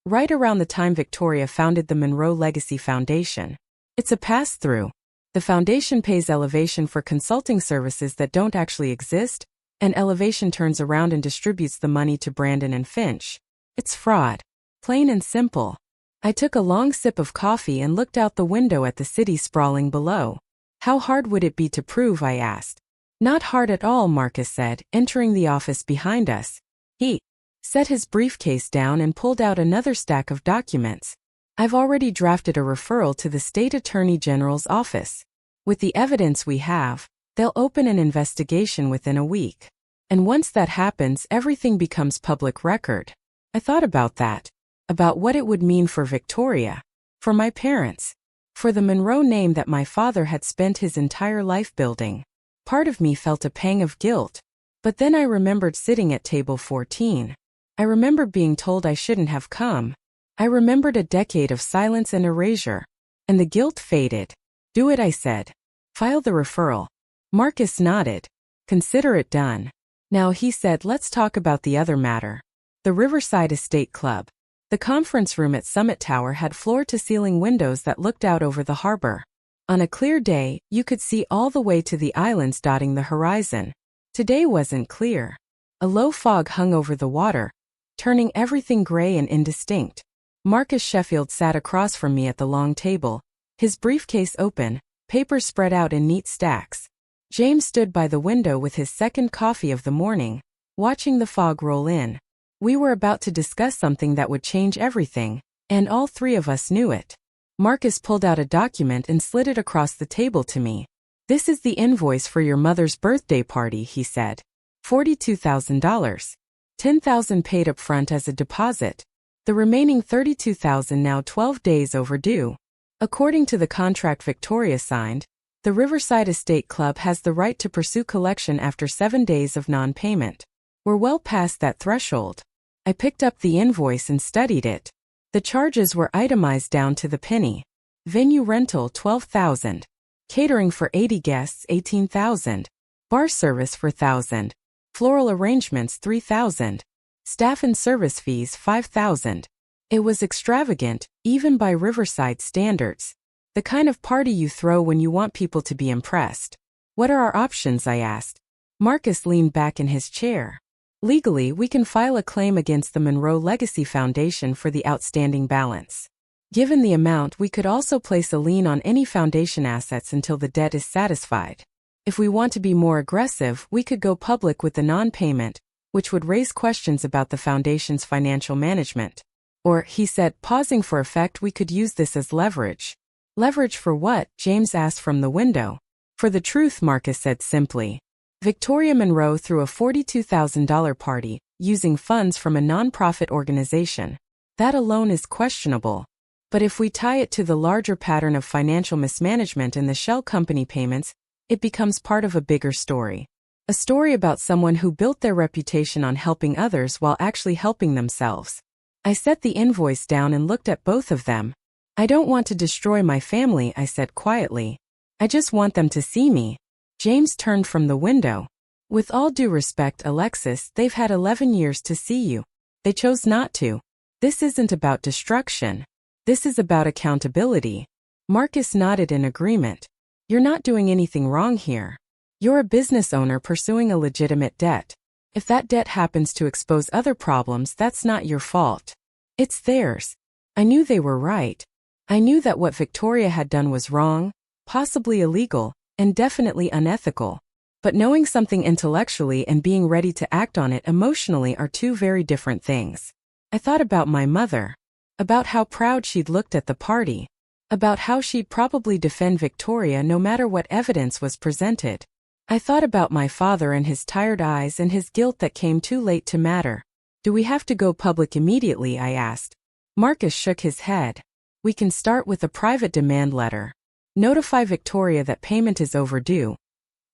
right around the time Victoria founded the Monroe Legacy Foundation. It's a pass-through. The foundation pays Elevation for consulting services that don't actually exist, and Elevation turns around and distributes the money to Brandon and Finch. It's fraud. Plain and simple." I took a long sip of coffee and looked out the window at the city sprawling below. "How hard would it be to prove?" I asked. "Not hard at all," Marcus said, entering the office behind us. He set his briefcase down and pulled out another stack of documents. "I've already drafted a referral to the State Attorney General's office. With the evidence we have, they'll open an investigation within a week. And once that happens, everything becomes public record." I thought about that. About what it would mean for Victoria, for my parents, for the Monroe name that my father had spent his entire life building. Part of me felt a pang of guilt. But then I remembered sitting at table 14. I remembered being told I shouldn't have come. I remembered a decade of silence and erasure. And the guilt faded. "Do it," I said. "File the referral." Marcus nodded. "Consider it done." "Now," he said, "let's talk about the other matter. The Riverside Estate Club." The conference room at Summit Tower had floor-to-ceiling windows that looked out over the harbor. On a clear day, you could see all the way to the islands dotting the horizon. Today wasn't clear. A low fog hung over the water, turning everything gray and indistinct. Marcus Sheffield sat across from me at the long table, his briefcase open, papers spread out in neat stacks. James stood by the window with his second coffee of the morning, watching the fog roll in. We were about to discuss something that would change everything, and all 3 of us knew it. Marcus pulled out a document and slid it across the table to me. "This is the invoice for your mother's birthday party," he said. $42,000. $10,000 paid up front as a deposit. The remaining $32,000 now 12 days overdue. According to the contract Victoria signed, the Riverside Estate Club has the right to pursue collection after 7 days of non-payment. We're well past that threshold. I picked up the invoice and studied it. The charges were itemized down to the penny. Venue rental $12,000. Catering for 80 guests $18,000. Bar service for $1,000. Floral arrangements $3,000. Staff and service fees $5,000. It was extravagant, even by Riverside standards. The kind of party you throw when you want people to be impressed. "What are our options?" I asked. Marcus leaned back in his chair. "Legally, we can file a claim against the Monroe Legacy Foundation for the outstanding balance. Given the amount, we could also place a lien on any foundation assets until the debt is satisfied. If we want to be more aggressive, we could go public with the non-payment, which would raise questions about the foundation's financial management. Or," he said, pausing for effect, "we could use this as leverage." "Leverage for what?" James asked from the window. "For the truth," Marcus said simply. Victoria Monroe threw a $42,000 party, using funds from a nonprofit organization. That alone is questionable. But if we tie it to the larger pattern of financial mismanagement and the shell company payments, it becomes part of a bigger story. A story about someone who built their reputation on helping others while actually helping themselves. I set the invoice down and looked at both of them. "I don't want to destroy my family," I said quietly. "I just want them to see me." James turned from the window. "With all due respect, Alexis, they've had 11 years to see you. They chose not to. This isn't about destruction. This is about accountability." Marcus nodded in agreement. "You're not doing anything wrong here. You're a business owner pursuing a legitimate debt. If that debt happens to expose other problems, that's not your fault. It's theirs." I knew they were right. I knew that what Victoria had done was wrong, possibly illegal, and definitely unethical. But knowing something intellectually and being ready to act on it emotionally are 2 very different things. I thought about my mother. About how proud she'd looked at the party. About how she'd probably defend Victoria no matter what evidence was presented. I thought about my father and his tired eyes and his guilt that came too late to matter. Do we have to go public immediately? I asked. Marcus shook his head. We can start with a private demand letter. Notify Victoria that payment is overdue.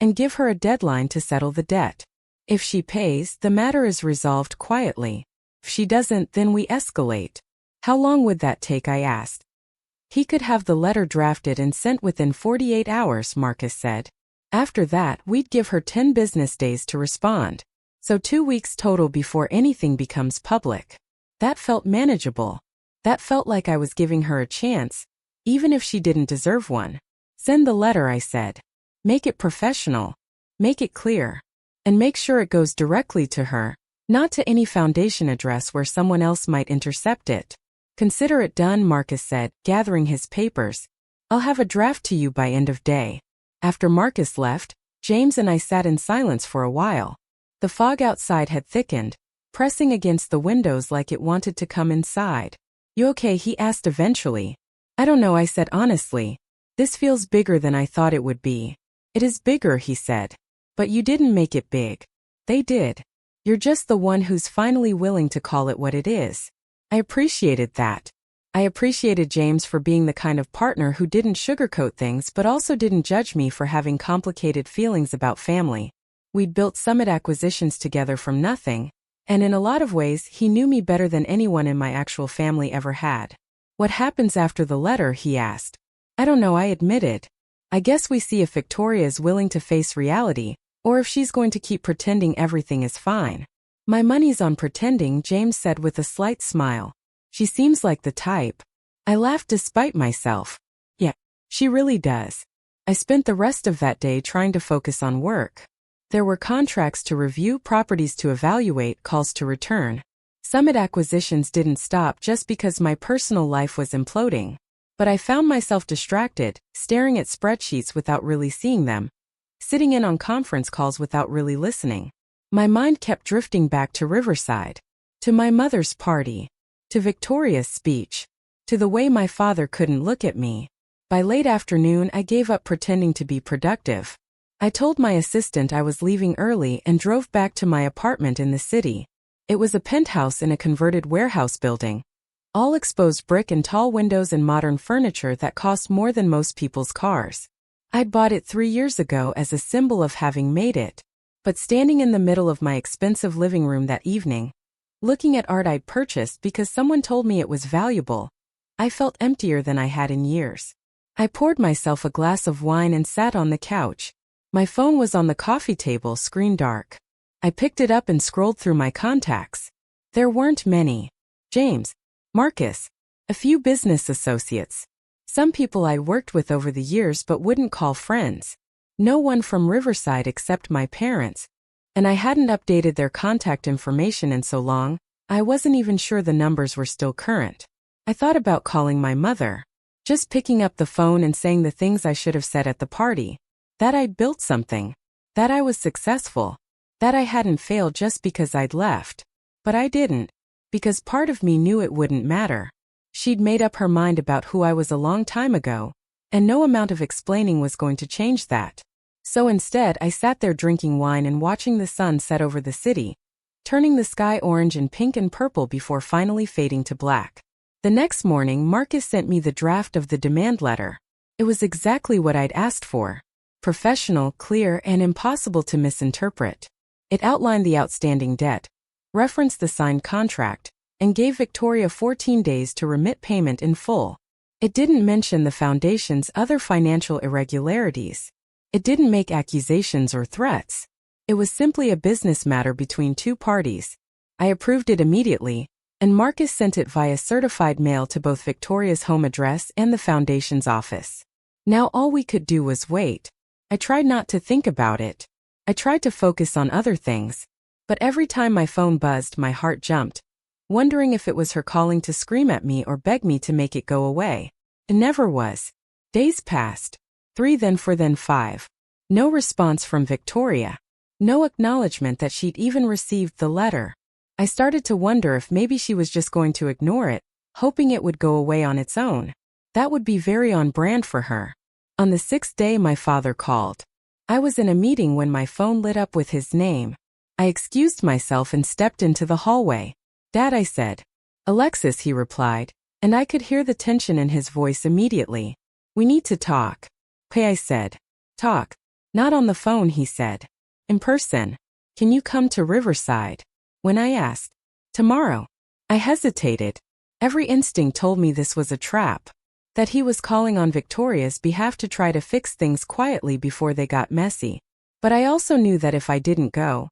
And give her a deadline to settle the debt. If she pays, the matter is resolved quietly. If she doesn't, then we escalate. How long would that take? I asked. He could have the letter drafted and sent within 48 hours, Marcus said. After that, we'd give her 10 business days to respond. So 2 weeks total before anything becomes public. That felt manageable. That felt like I was giving her a chance, even if she didn't deserve one. Send the letter, I said. Make it professional. Make it clear. And make sure it goes directly to her, not to any foundation address where someone else might intercept it. Consider it done, Marcus said, gathering his papers. I'll have a draft to you by end of day. After Marcus left, James and I sat in silence for a while. The fog outside had thickened, pressing against the windows like it wanted to come inside. You okay? He asked eventually. I don't know, I said honestly. This feels bigger than I thought it would be. It is bigger, he said. But you didn't make it big. They did. You're just the one who's finally willing to call it what it is. I appreciated that. I appreciated James for being the kind of partner who didn't sugarcoat things but also didn't judge me for having complicated feelings about family. We'd built Summit Acquisitions together from nothing, and in a lot of ways he knew me better than anyone in my actual family ever had. What happens after the letter? He asked. I don't know, I admitted. I guess we see if Victoria is willing to face reality, or if she's going to keep pretending everything is fine. My money's on pretending, James said with a slight smile. She seems like the type. I laughed despite myself. Yeah, she really does. I spent the rest of that day trying to focus on work. There were contracts to review, properties to evaluate, calls to return. Summit Acquisitions didn't stop just because my personal life was imploding. But I found myself distracted, staring at spreadsheets without really seeing them, sitting in on conference calls without really listening. My mind kept drifting back to Riverside, to my mother's party, to Victoria's speech, to the way my father couldn't look at me. By late afternoon, I gave up pretending to be productive. I told my assistant I was leaving early and drove back to my apartment in the city. It was a penthouse in a converted warehouse building. All exposed brick and tall windows and modern furniture that cost more than most people's cars. I'd bought it 3 years ago as a symbol of having made it. But standing in the middle of my expensive living room that evening, looking at art I'd purchased because someone told me it was valuable, I felt emptier than I had in years. I poured myself a glass of wine and sat on the couch. My phone was on the coffee table, screen dark. I picked it up and scrolled through my contacts. There weren't many. James, Marcus, a few business associates. Some people I'd worked with over the years but wouldn't call friends. No one from Riverside except my parents. And I hadn't updated their contact information in so long, I wasn't even sure the numbers were still current. I thought about calling my mother. Just picking up the phone and saying the things I should have said at the party. That I'd built something. That I was successful. That I hadn't failed just because I'd left. But I didn't. Because part of me knew it wouldn't matter. She'd made up her mind about who I was a long time ago, and no amount of explaining was going to change that. So instead, I sat there drinking wine and watching the sun set over the city, turning the sky orange and pink and purple before finally fading to black. The next morning, Marcus sent me the draft of the demand letter. It was exactly what I'd asked for. Professional, clear, and impossible to misinterpret. It outlined the outstanding debt, referenced the signed contract, and gave Victoria 14 days to remit payment in full. It didn't mention the foundation's other financial irregularities. It didn't make accusations or threats. It was simply a business matter between two parties. I approved it immediately, and Marcus sent it via certified mail to both Victoria's home address and the foundation's office. Now all we could do was wait. I tried not to think about it. I tried to focus on other things. But every time my phone buzzed, my heart jumped, wondering if it was her calling to scream at me or beg me to make it go away. It never was. Days passed. 3, then 4, then 5. No response from Victoria. No acknowledgement that she'd even received the letter. I started to wonder if maybe she was just going to ignore it, hoping it would go away on its own. That would be very on brand for her. On the 6th day, my father called. I was in a meeting when my phone lit up with his name. I excused myself and stepped into the hallway. Dad, I said. Alexis, he replied, and I could hear the tension in his voice immediately. We need to talk. Okay, I said. Talk. Not on the phone, he said. In person. Can you come to Riverside? When I asked. Tomorrow. I hesitated. Every instinct told me this was a trap. That he was calling on Victoria's behalf to try to fix things quietly before they got messy. But I also knew that if I didn't go,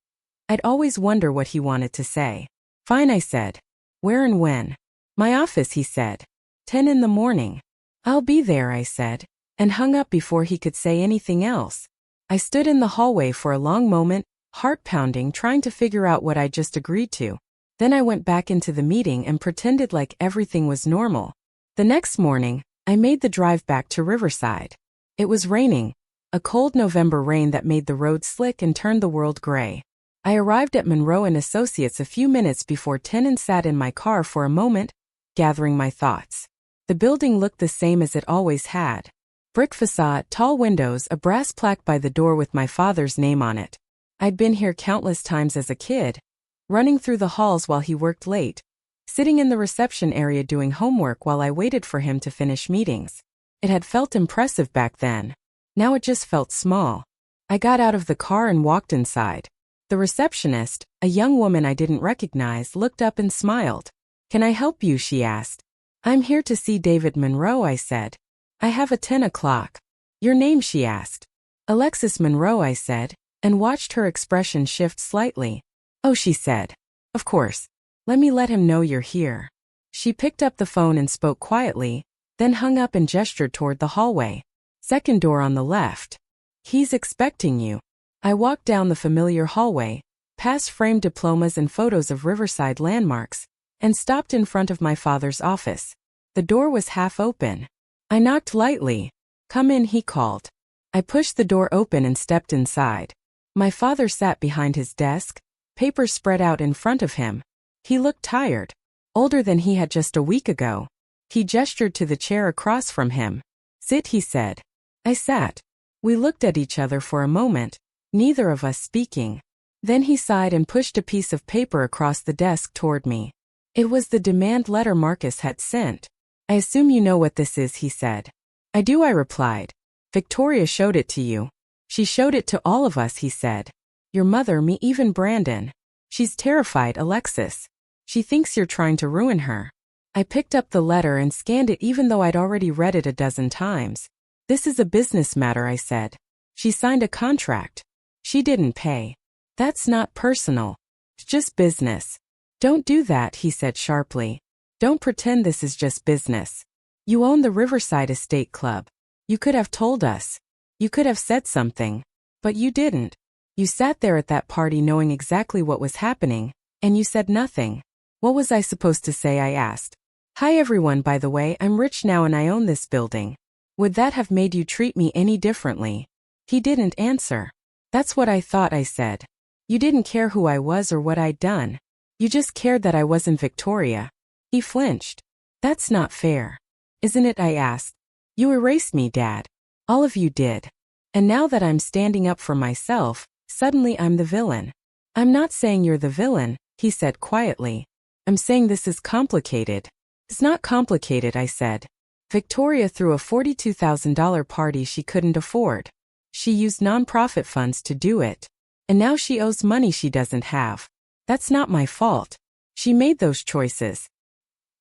I'd always wonder what he wanted to say. Fine, I said. Where and when? My office, he said. 10 in the morning. I'll be there, I said, and hung up before he could say anything else. I stood in the hallway for a long moment, heart pounding, trying to figure out what I'd just agreed to. Then I went back into the meeting and pretended like everything was normal. The next morning, I made the drive back to Riverside. It was raining, a cold November rain that made the road slick and turned the world gray. I arrived at Monroe and Associates a few minutes before 10 and sat in my car for a moment, gathering my thoughts. The building looked the same as it always had. Brick facade, tall windows, a brass plaque by the door with my father's name on it. I'd been here countless times as a kid, running through the halls while he worked late, sitting in the reception area doing homework while I waited for him to finish meetings. It had felt impressive back then. Now it just felt small. I got out of the car and walked inside. The receptionist, a young woman I didn't recognize, looked up and smiled. Can I help you? She asked. I'm here to see David Monroe, I said. I have a 10 o'clock. Your name? She asked. Alexis Monroe, I said, and watched her expression shift slightly. Oh, she said. Of course. Let me let him know you're here. She picked up the phone and spoke quietly, then hung up and gestured toward the hallway. Second door on the left. He's expecting you. I walked down the familiar hallway, past framed diplomas and photos of Riverside landmarks, and stopped in front of my father's office. The door was half open. I knocked lightly. Come in, he called. I pushed the door open and stepped inside. My father sat behind his desk, papers spread out in front of him. He looked tired, older than he had just a week ago. He gestured to the chair across from him. Sit, he said. I sat. We looked at each other for a moment, neither of us speaking. Then he sighed and pushed a piece of paper across the desk toward me. It was the demand letter Marcus had sent. I assume you know what this is, he said. I do, I replied. Victoria showed it to you. She showed it to all of us, he said. Your mother, me, even Brandon. She's terrified, Alexis. She thinks you're trying to ruin her. I picked up the letter and scanned it even though I'd already read it a dozen times. This is a business matter, I said. She signed a contract. She didn't pay. That's not personal. It's just business. Don't do that, he said sharply. Don't pretend this is just business. You own the Riverside Estate Club. You could have told us. You could have said something. But you didn't. You sat there at that party knowing exactly what was happening, and you said nothing. What was I supposed to say? I asked. Hi everyone, by the way, I'm rich now and I own this building. Would that have made you treat me any differently? He didn't answer. That's what I thought, I said. You didn't care who I was or what I'd done. You just cared that I wasn't Victoria. He flinched. That's not fair. Isn't it? I asked. You erased me, Dad. All of you did. And now that I'm standing up for myself, suddenly I'm the villain. I'm not saying you're the villain, he said quietly. I'm saying this is complicated. It's not complicated, I said. Victoria threw a $42,000 party she couldn't afford. She used nonprofit funds to do it. And now she owes money she doesn't have. That's not my fault. She made those choices.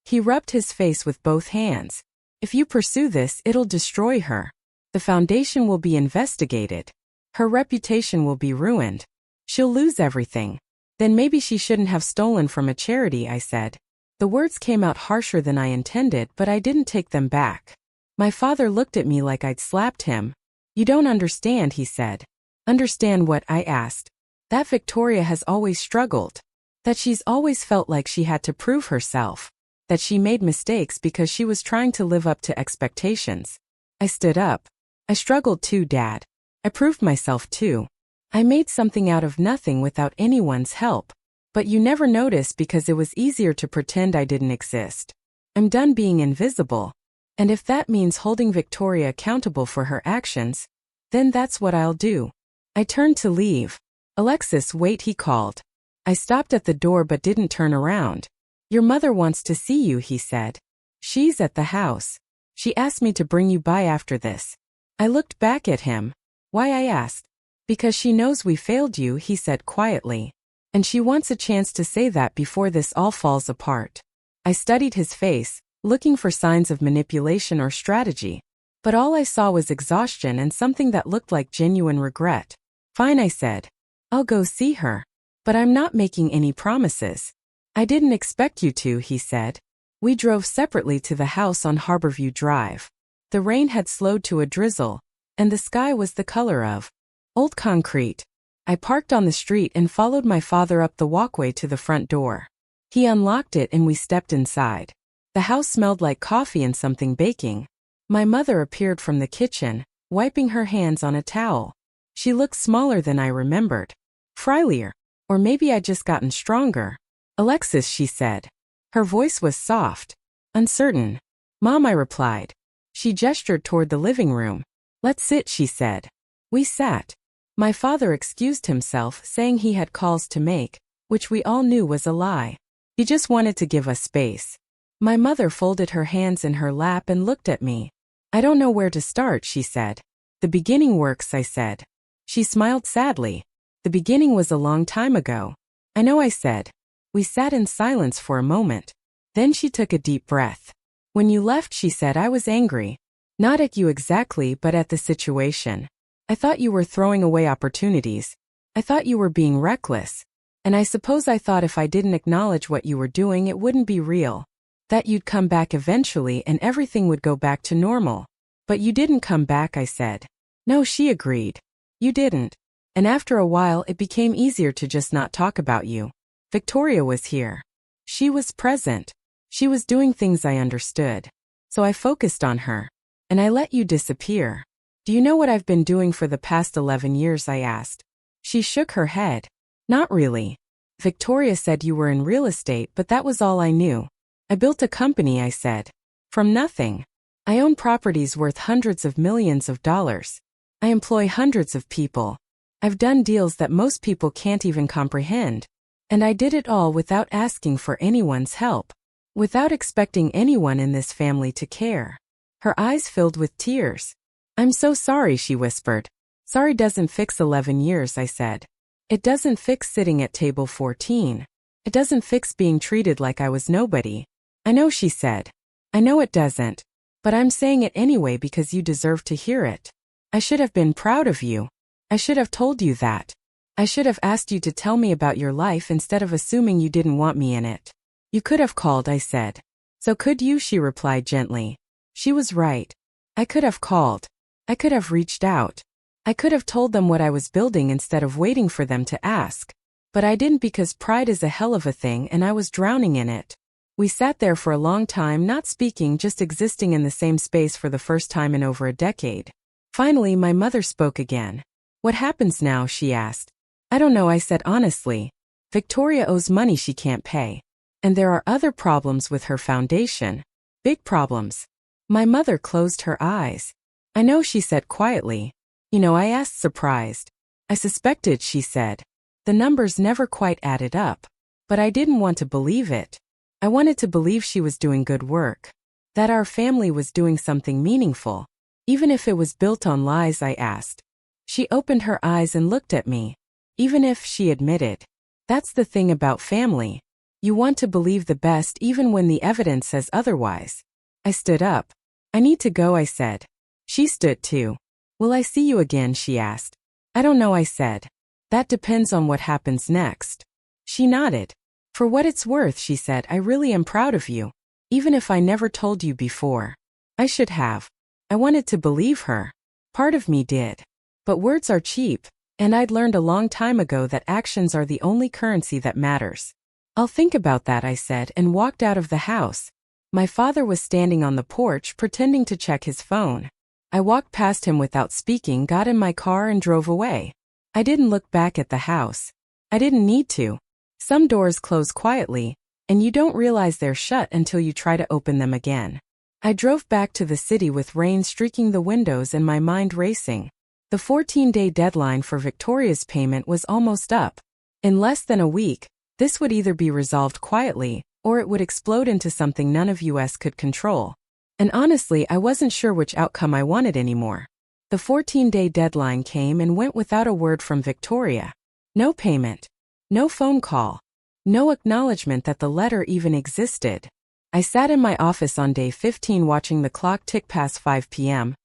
He rubbed his face with both hands. If you pursue this, it'll destroy her. The foundation will be investigated. Her reputation will be ruined. She'll lose everything. Then maybe she shouldn't have stolen from a charity, I said. The words came out harsher than I intended, but I didn't take them back. My father looked at me like I'd slapped him. You don't understand, he said. Understand what? I asked. That Victoria has always struggled. That she's always felt like she had to prove herself. That she made mistakes because she was trying to live up to expectations. I stood up. I struggled too, Dad. I proved myself too. I made something out of nothing without anyone's help. But you never noticed because it was easier to pretend I didn't exist. I'm done being invisible. And if that means holding Victoria accountable for her actions, then that's what I'll do. I turned to leave. Alexis, wait, he called. I stopped at the door but didn't turn around. Your mother wants to see you, he said. She's at the house. She asked me to bring you by after this. I looked back at him. Why, I asked. Because she knows we failed you, he said quietly. And she wants a chance to say that before this all falls apart. I studied his face, looking for signs of manipulation or strategy. But all I saw was exhaustion and something that looked like genuine regret. Fine, I said. I'll go see her. But I'm not making any promises. I didn't expect you to, he said. We drove separately to the house on Harborview Drive. The rain had slowed to a drizzle, and the sky was the color of old concrete. I parked on the street and followed my father up the walkway to the front door. He unlocked it and we stepped inside. The house smelled like coffee and something baking. My mother appeared from the kitchen, wiping her hands on a towel. She looked smaller than I remembered. Frilier. Or maybe I'd just gotten stronger. Alexis, she said. Her voice was soft, uncertain. Mom, I replied. She gestured toward the living room. Let's sit, she said. We sat. My father excused himself, saying he had calls to make, which we all knew was a lie. He just wanted to give us space. My mother folded her hands in her lap and looked at me. I don't know where to start, she said. The beginning works, I said. She smiled sadly. The beginning was a long time ago. I know, I said. We sat in silence for a moment. Then she took a deep breath. When you left, she said, I was angry. Not at you exactly, but at the situation. I thought you were throwing away opportunities. I thought you were being reckless. And I suppose I thought if I didn't acknowledge what you were doing, it wouldn't be real. That you'd come back eventually and everything would go back to normal. But you didn't come back, I said. No, she agreed. You didn't. And after a while, it became easier to just not talk about you. Victoria was here. She was present. She was doing things I understood. So I focused on her. And I let you disappear. Do you know what I've been doing for the past 11 years, I asked. She shook her head. Not really. Victoria said you were in real estate, but that was all I knew. I built a company, I said. From nothing. I own properties worth hundreds of millions of dollars. I employ hundreds of people. I've done deals that most people can't even comprehend. And I did it all without asking for anyone's help. Without expecting anyone in this family to care. Her eyes filled with tears. I'm so sorry, she whispered. Sorry doesn't fix 11 years, I said. It doesn't fix sitting at table 14. It doesn't fix being treated like I was nobody. I know, she said. I know it doesn't. But I'm saying it anyway because you deserve to hear it. I should have been proud of you. I should have told you that. I should have asked you to tell me about your life instead of assuming you didn't want me in it. You could have called, I said. So could you, she replied gently. She was right. I could have called. I could have reached out. I could have told them what I was building instead of waiting for them to ask. But I didn't because pride is a hell of a thing and I was drowning in it. We sat there for a long time, not speaking, just existing in the same space for the first time in over a decade. Finally, my mother spoke again. What happens now, she asked. I don't know, I said honestly. Victoria owes money she can't pay. And there are other problems with her foundation. Big problems. My mother closed her eyes. I know, she said quietly. You know, I asked, surprised. I suspected, she said. The numbers never quite added up. But I didn't want to believe it. I wanted to believe she was doing good work. That our family was doing something meaningful. Even if it was built on lies, I asked. She opened her eyes and looked at me. Even if, she admitted. That's the thing about family. You want to believe the best even when the evidence says otherwise. I stood up. I need to go, I said. She stood too. Will I see you again, she asked. I don't know, I said. That depends on what happens next. She nodded. For what it's worth, she said, I really am proud of you. Even if I never told you before. I should have. I wanted to believe her. Part of me did. But words are cheap, and I'd learned a long time ago that actions are the only currency that matters. I'll think about that, I said, and walked out of the house. My father was standing on the porch pretending to check his phone. I walked past him without speaking, got in my car and drove away. I didn't look back at the house. I didn't need to. Some doors close quietly, and you don't realize they're shut until you try to open them again. I drove back to the city with rain streaking the windows and my mind racing. The 14-day deadline for Victoria's payment was almost up. In less than a week, this would either be resolved quietly, or it would explode into something none of us could control. And honestly, I wasn't sure which outcome I wanted anymore. The 14-day deadline came and went without a word from Victoria. No payment. No phone call. No acknowledgement that the letter even existed. I sat in my office on day 15 watching the clock tick past 5 p.m.,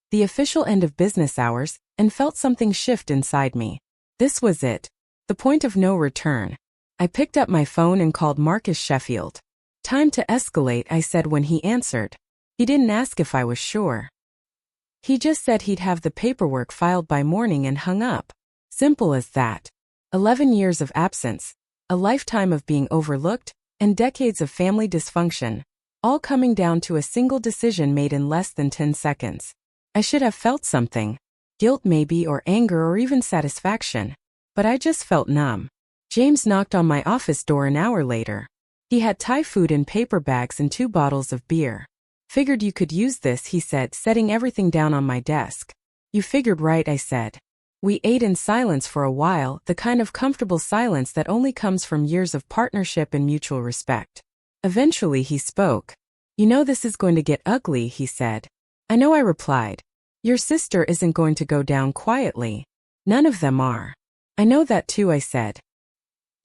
the official end of business hours, and felt something shift inside me. This was it. The point of no return. I picked up my phone and called Marcus Sheffield. Time to escalate, I said when he answered. He didn't ask if I was sure. He just said he'd have the paperwork filed by morning and hung up. Simple as that. 11 years of absence, a lifetime of being overlooked, and decades of family dysfunction, all coming down to a single decision made in less than 10 seconds. I should have felt something. Guilt maybe, or anger, or even satisfaction. But I just felt numb. James knocked on my office door an hour later. He had Thai food in paper bags and 2 bottles of beer. Figured you could use this, he said, setting everything down on my desk. You figured right, I said. We ate in silence for a while, the kind of comfortable silence that only comes from years of partnership and mutual respect. Eventually he spoke. You know this is going to get ugly, he said. I know, I replied. Your sister isn't going to go down quietly. None of them are. I know that too, I said.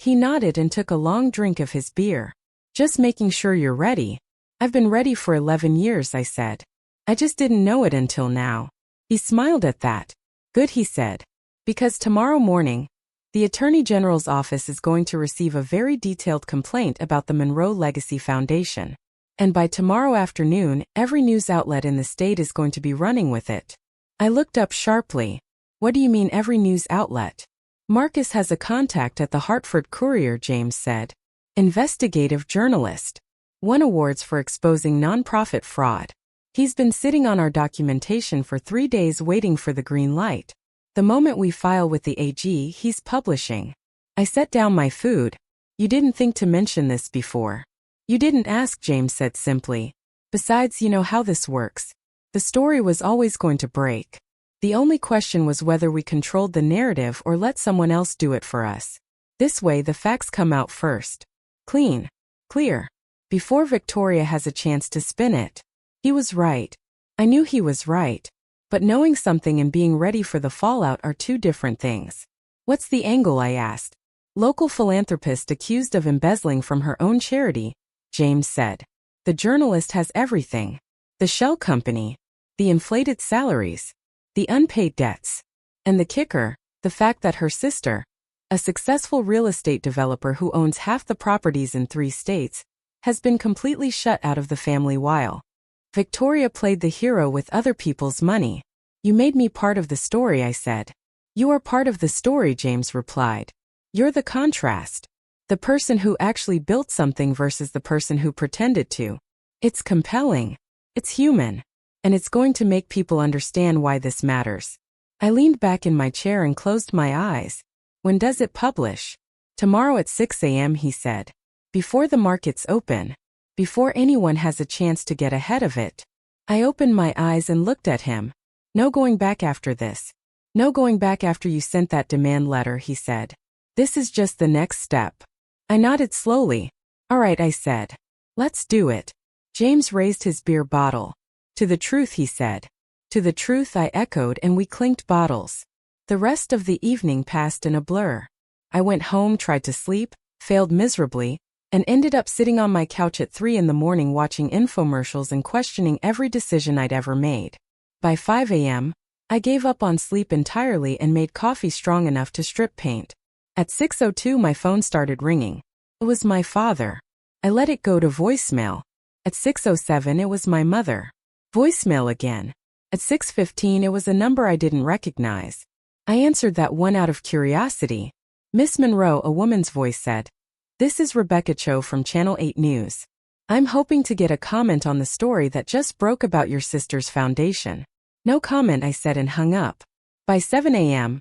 He nodded and took a long drink of his beer. Just making sure you're ready. I've been ready for 11 years, I said. I just didn't know it until now. He smiled at that. Good, he said. Because tomorrow morning, the Attorney General's office is going to receive a very detailed complaint about the Monroe Legacy Foundation. And by tomorrow afternoon, every news outlet in the state is going to be running with it. I looked up sharply. What do you mean every news outlet? Marcus has a contact at the Hartford Courier, James said. Investigative journalist. Won awards for exposing nonprofit fraud. He's been sitting on our documentation for 3 days waiting for the green light. The moment we file with the AG, he's publishing. I set down my food. You didn't think to mention this before. You didn't ask, James said simply. Besides, you know how this works. The story was always going to break. The only question was whether we controlled the narrative or let someone else do it for us. This way the facts come out first. Clean. Clear. Before Victoria has a chance to spin it. He was right. I knew he was right. But knowing something and being ready for the fallout are 2 different things. What's the angle, I asked. Local philanthropist accused of embezzling from her own charity, James said. The journalist has everything. The shell company. The inflated salaries. The unpaid debts. And the kicker, the fact that her sister, a successful real estate developer who owns half the properties in 3 states, has been completely shut out of the family while Victoria played the hero with other people's money. You made me part of the story, I said. You are part of the story, James replied. You're the contrast. The person who actually built something versus the person who pretended to. It's compelling. It's human. And it's going to make people understand why this matters. I leaned back in my chair and closed my eyes. When does it publish? Tomorrow at 6 a.m., he said. Before the markets open. Before anyone has a chance to get ahead of it. I opened my eyes and looked at him. No going back after this. No going back after you sent that demand letter, he said. This is just the next step. I nodded slowly. All right, I said. Let's do it. James raised his beer bottle. To the truth, he said. To the truth, I echoed, and we clinked bottles. The rest of the evening passed in a blur. I went home, tried to sleep, failed miserably, and ended up sitting on my couch at 3 in the morning watching infomercials and questioning every decision I'd ever made. By 5 a.m., I gave up on sleep entirely and made coffee strong enough to strip paint. At 6:02 my phone started ringing. It was my father. I let it go to voicemail. At 6:07 it was my mother. Voicemail again. At 6:15 it was a number I didn't recognize. I answered that one out of curiosity. Miss Monroe, a woman's voice said. This is Rebecca Cho from Channel 8 News. I'm hoping to get a comment on the story that just broke about your sister's foundation. No comment, I said and hung up. By 7 a.m.,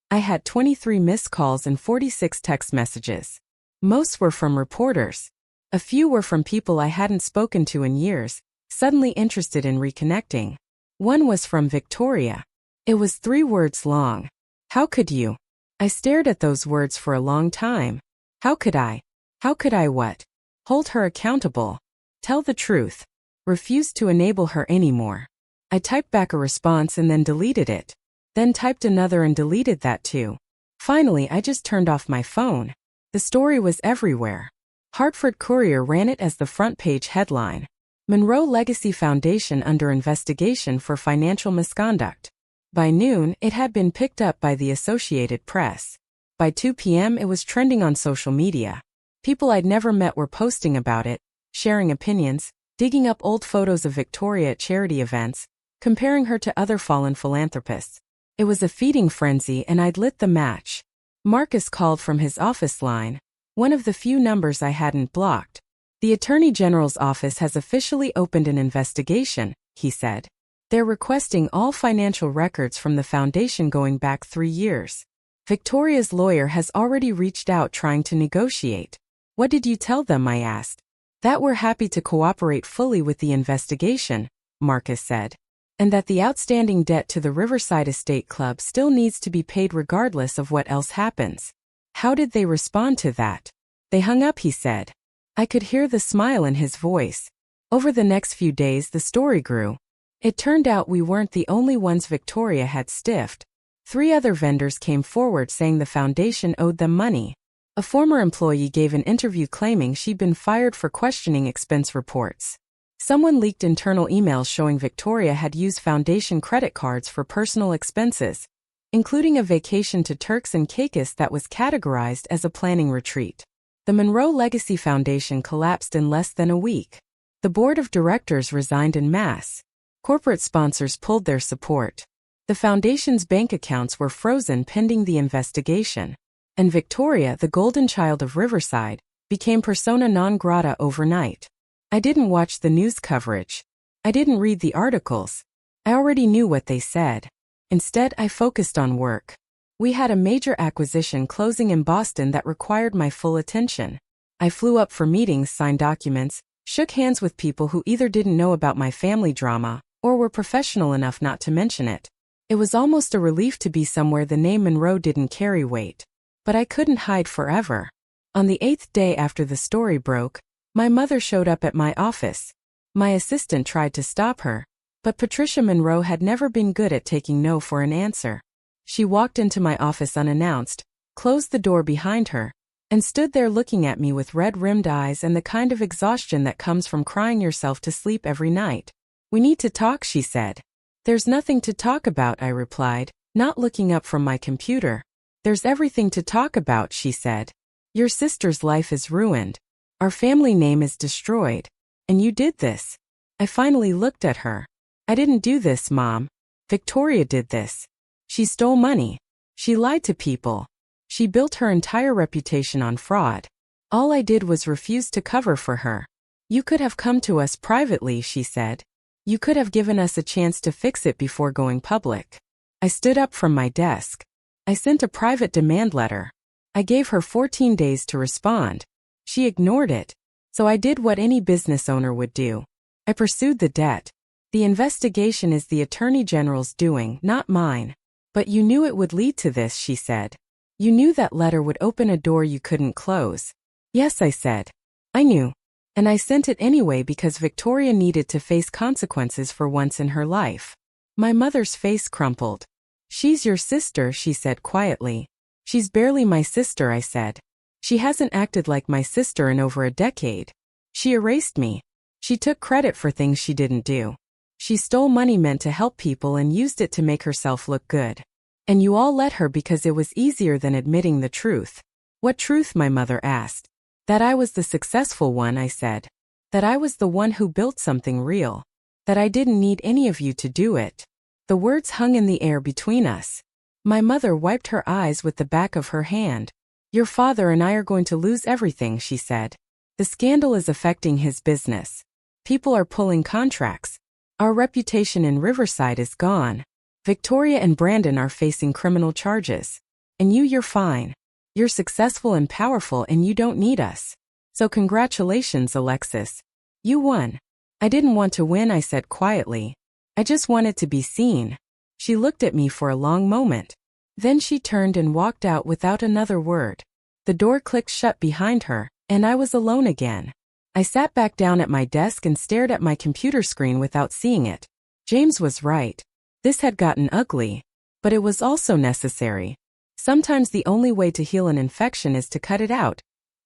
I had 23 missed calls and 46 text messages. Most were from reporters. A few were from people I hadn't spoken to in years, suddenly interested in reconnecting. One was from Victoria. It was 3 words long. How could you? I stared at those words for a long time. How could I? How could I what? Hold her accountable. Tell the truth. Refuse to enable her anymore. I typed back a response and then deleted it. Then typed another and deleted that too. Finally, I just turned off my phone. The story was everywhere. Hartford Courier ran it as the front page headline. Monroe Legacy Foundation under investigation for financial misconduct. By noon, it had been picked up by the Associated Press. By 2 p.m. it was trending on social media. People I'd never met were posting about it, sharing opinions, digging up old photos of Victoria at charity events, comparing her to other fallen philanthropists. It was a feeding frenzy and I'd lit the match. Marcus called from his office line, one of the few numbers I hadn't blocked. The Attorney General's office has officially opened an investigation, he said. They're requesting all financial records from the foundation going back 3 years. Victoria's lawyer has already reached out trying to negotiate. What did you tell them? I asked. That we're happy to cooperate fully with the investigation, Marcus said. And that the outstanding debt to the Riverside Estate Club still needs to be paid regardless of what else happens. How did they respond to that? They hung up, he said. I could hear the smile in his voice. Over the next few days the story grew. It turned out we weren't the only ones Victoria had stiffed. 3 other vendors came forward saying the foundation owed them money. A former employee gave an interview claiming she'd been fired for questioning expense reports. Someone leaked internal emails showing Victoria had used foundation credit cards for personal expenses, including a vacation to Turks and Caicos that was categorized as a planning retreat. The Monroe Legacy Foundation collapsed in less than a week. The board of directors resigned en masse. Corporate sponsors pulled their support. The foundation's bank accounts were frozen pending the investigation. And Victoria, the golden child of Riverside, became persona non grata overnight. I didn't watch the news coverage. I didn't read the articles. I already knew what they said. Instead, I focused on work. We had a major acquisition closing in Boston that required my full attention. I flew up for meetings, signed documents, shook hands with people who either didn't know about my family drama or were professional enough not to mention it. It was almost a relief to be somewhere the name Monroe didn't carry weight. But I couldn't hide forever. On the 8th day after the story broke, my mother showed up at my office. My assistant tried to stop her, but Patricia Monroe had never been good at taking no for an answer. She walked into my office unannounced, closed the door behind her, and stood there looking at me with red-rimmed eyes and the kind of exhaustion that comes from crying yourself to sleep every night. We need to talk, she said. There's nothing to talk about, I replied, not looking up from my computer. There's everything to talk about, she said. Your sister's life is ruined. Our family name is destroyed. And you did this. I finally looked at her. I didn't do this, Mom. Victoria did this. She stole money. She lied to people. She built her entire reputation on fraud. All I did was refuse to cover for her. You could have come to us privately, she said. You could have given us a chance to fix it before going public. I stood up from my desk. I sent a private demand letter. I gave her 14 days to respond. She ignored it. So I did what any business owner would do. I pursued the debt. The investigation is the Attorney General's doing, not mine. But you knew it would lead to this, she said. You knew that letter would open a door you couldn't close. Yes, I said. I knew. And I sent it anyway because Victoria needed to face consequences for once in her life. My mother's face crumpled. She's your sister, she said quietly. She's barely my sister, I said. She hasn't acted like my sister in over a decade. She erased me. She took credit for things she didn't do. She stole money meant to help people and used it to make herself look good. And you all let her because it was easier than admitting the truth. What truth? My mother asked. That I was the successful one, I said. That I was the one who built something real. That I didn't need any of you to do it. The words hung in the air between us. My mother wiped her eyes with the back of her hand. Your father and I are going to lose everything, she said. The scandal is affecting his business. People are pulling contracts. Our reputation in Riverside is gone. Victoria and Brandon are facing criminal charges. And you're fine. You're successful and powerful and you don't need us. So congratulations, Alexis. You won. I didn't want to win, I said quietly. I just wanted to be seen. She looked at me for a long moment. Then she turned and walked out without another word. The door clicked shut behind her, and I was alone again. I sat back down at my desk and stared at my computer screen without seeing it. James was right. This had gotten ugly. But it was also necessary. Sometimes the only way to heal an infection is to cut it out,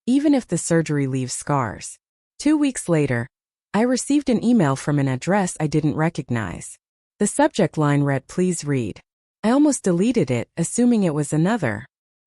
even if the surgery leaves scars. 2 weeks later, I received an email from an address I didn't recognize. The subject line read, "Please read." I almost deleted it, assuming it was another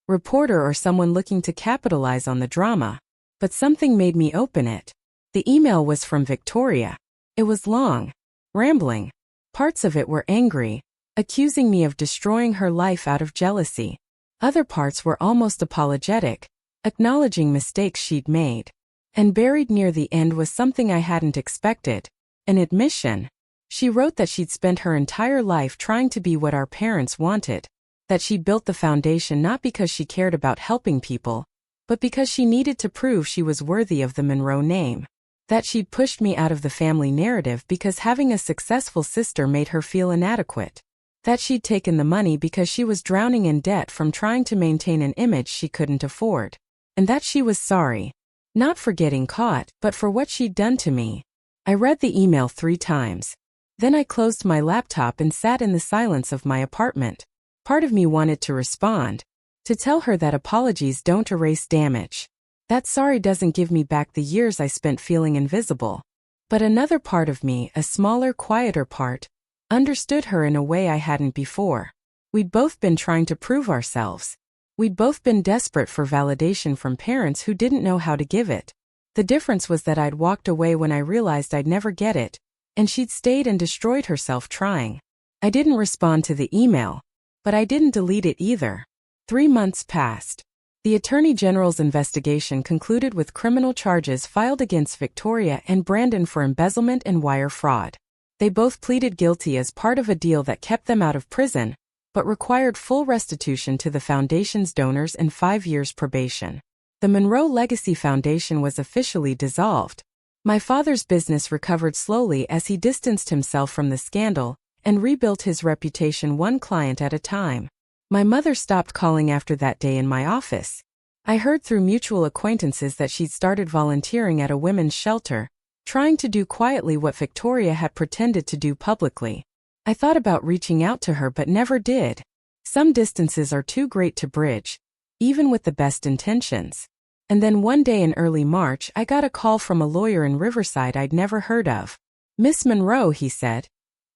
reporter or someone looking to capitalize on the drama. But something made me open it. The email was from Victoria. It was long, rambling. Parts of it were angry, accusing me of destroying her life out of jealousy. Other parts were almost apologetic, acknowledging mistakes she'd made. And buried near the end was something I hadn't expected, an admission. She wrote that she'd spent her entire life trying to be what our parents wanted, that she built the foundation not because she cared about helping people, but because she needed to prove she was worthy of the Monroe name. That she'd pushed me out of the family narrative because having a successful sister made her feel inadequate. That she'd taken the money because she was drowning in debt from trying to maintain an image she couldn't afford. And that she was sorry. Not for getting caught, but for what she'd done to me. I read the email 3 times. Then I closed my laptop and sat in the silence of my apartment. Part of me wanted to respond, to tell her that apologies don't erase damage. That sorry doesn't give me back the years I spent feeling invisible. But another part of me, a smaller, quieter part, understood her in a way I hadn't before. We'd both been trying to prove ourselves. We'd both been desperate for validation from parents who didn't know how to give it. The difference was that I'd walked away when I realized I'd never get it, and she'd stayed and destroyed herself trying. I didn't respond to the email, but I didn't delete it either. 3 months passed. The Attorney General's investigation concluded with criminal charges filed against Victoria and Brandon for embezzlement and wire fraud. They both pleaded guilty as part of a deal that kept them out of prison, but required full restitution to the foundation's donors and 5 years probation. The Monroe Legacy Foundation was officially dissolved. My father's business recovered slowly as he distanced himself from the scandal and rebuilt his reputation one client at a time. My mother stopped calling after that day in my office. I heard through mutual acquaintances that she'd started volunteering at a women's shelter, trying to do quietly what Victoria had pretended to do publicly. I thought about reaching out to her but never did. Some distances are too great to bridge, even with the best intentions. And then one day in early March I got a call from a lawyer in Riverside I'd never heard of. "Miss Monroe," he said.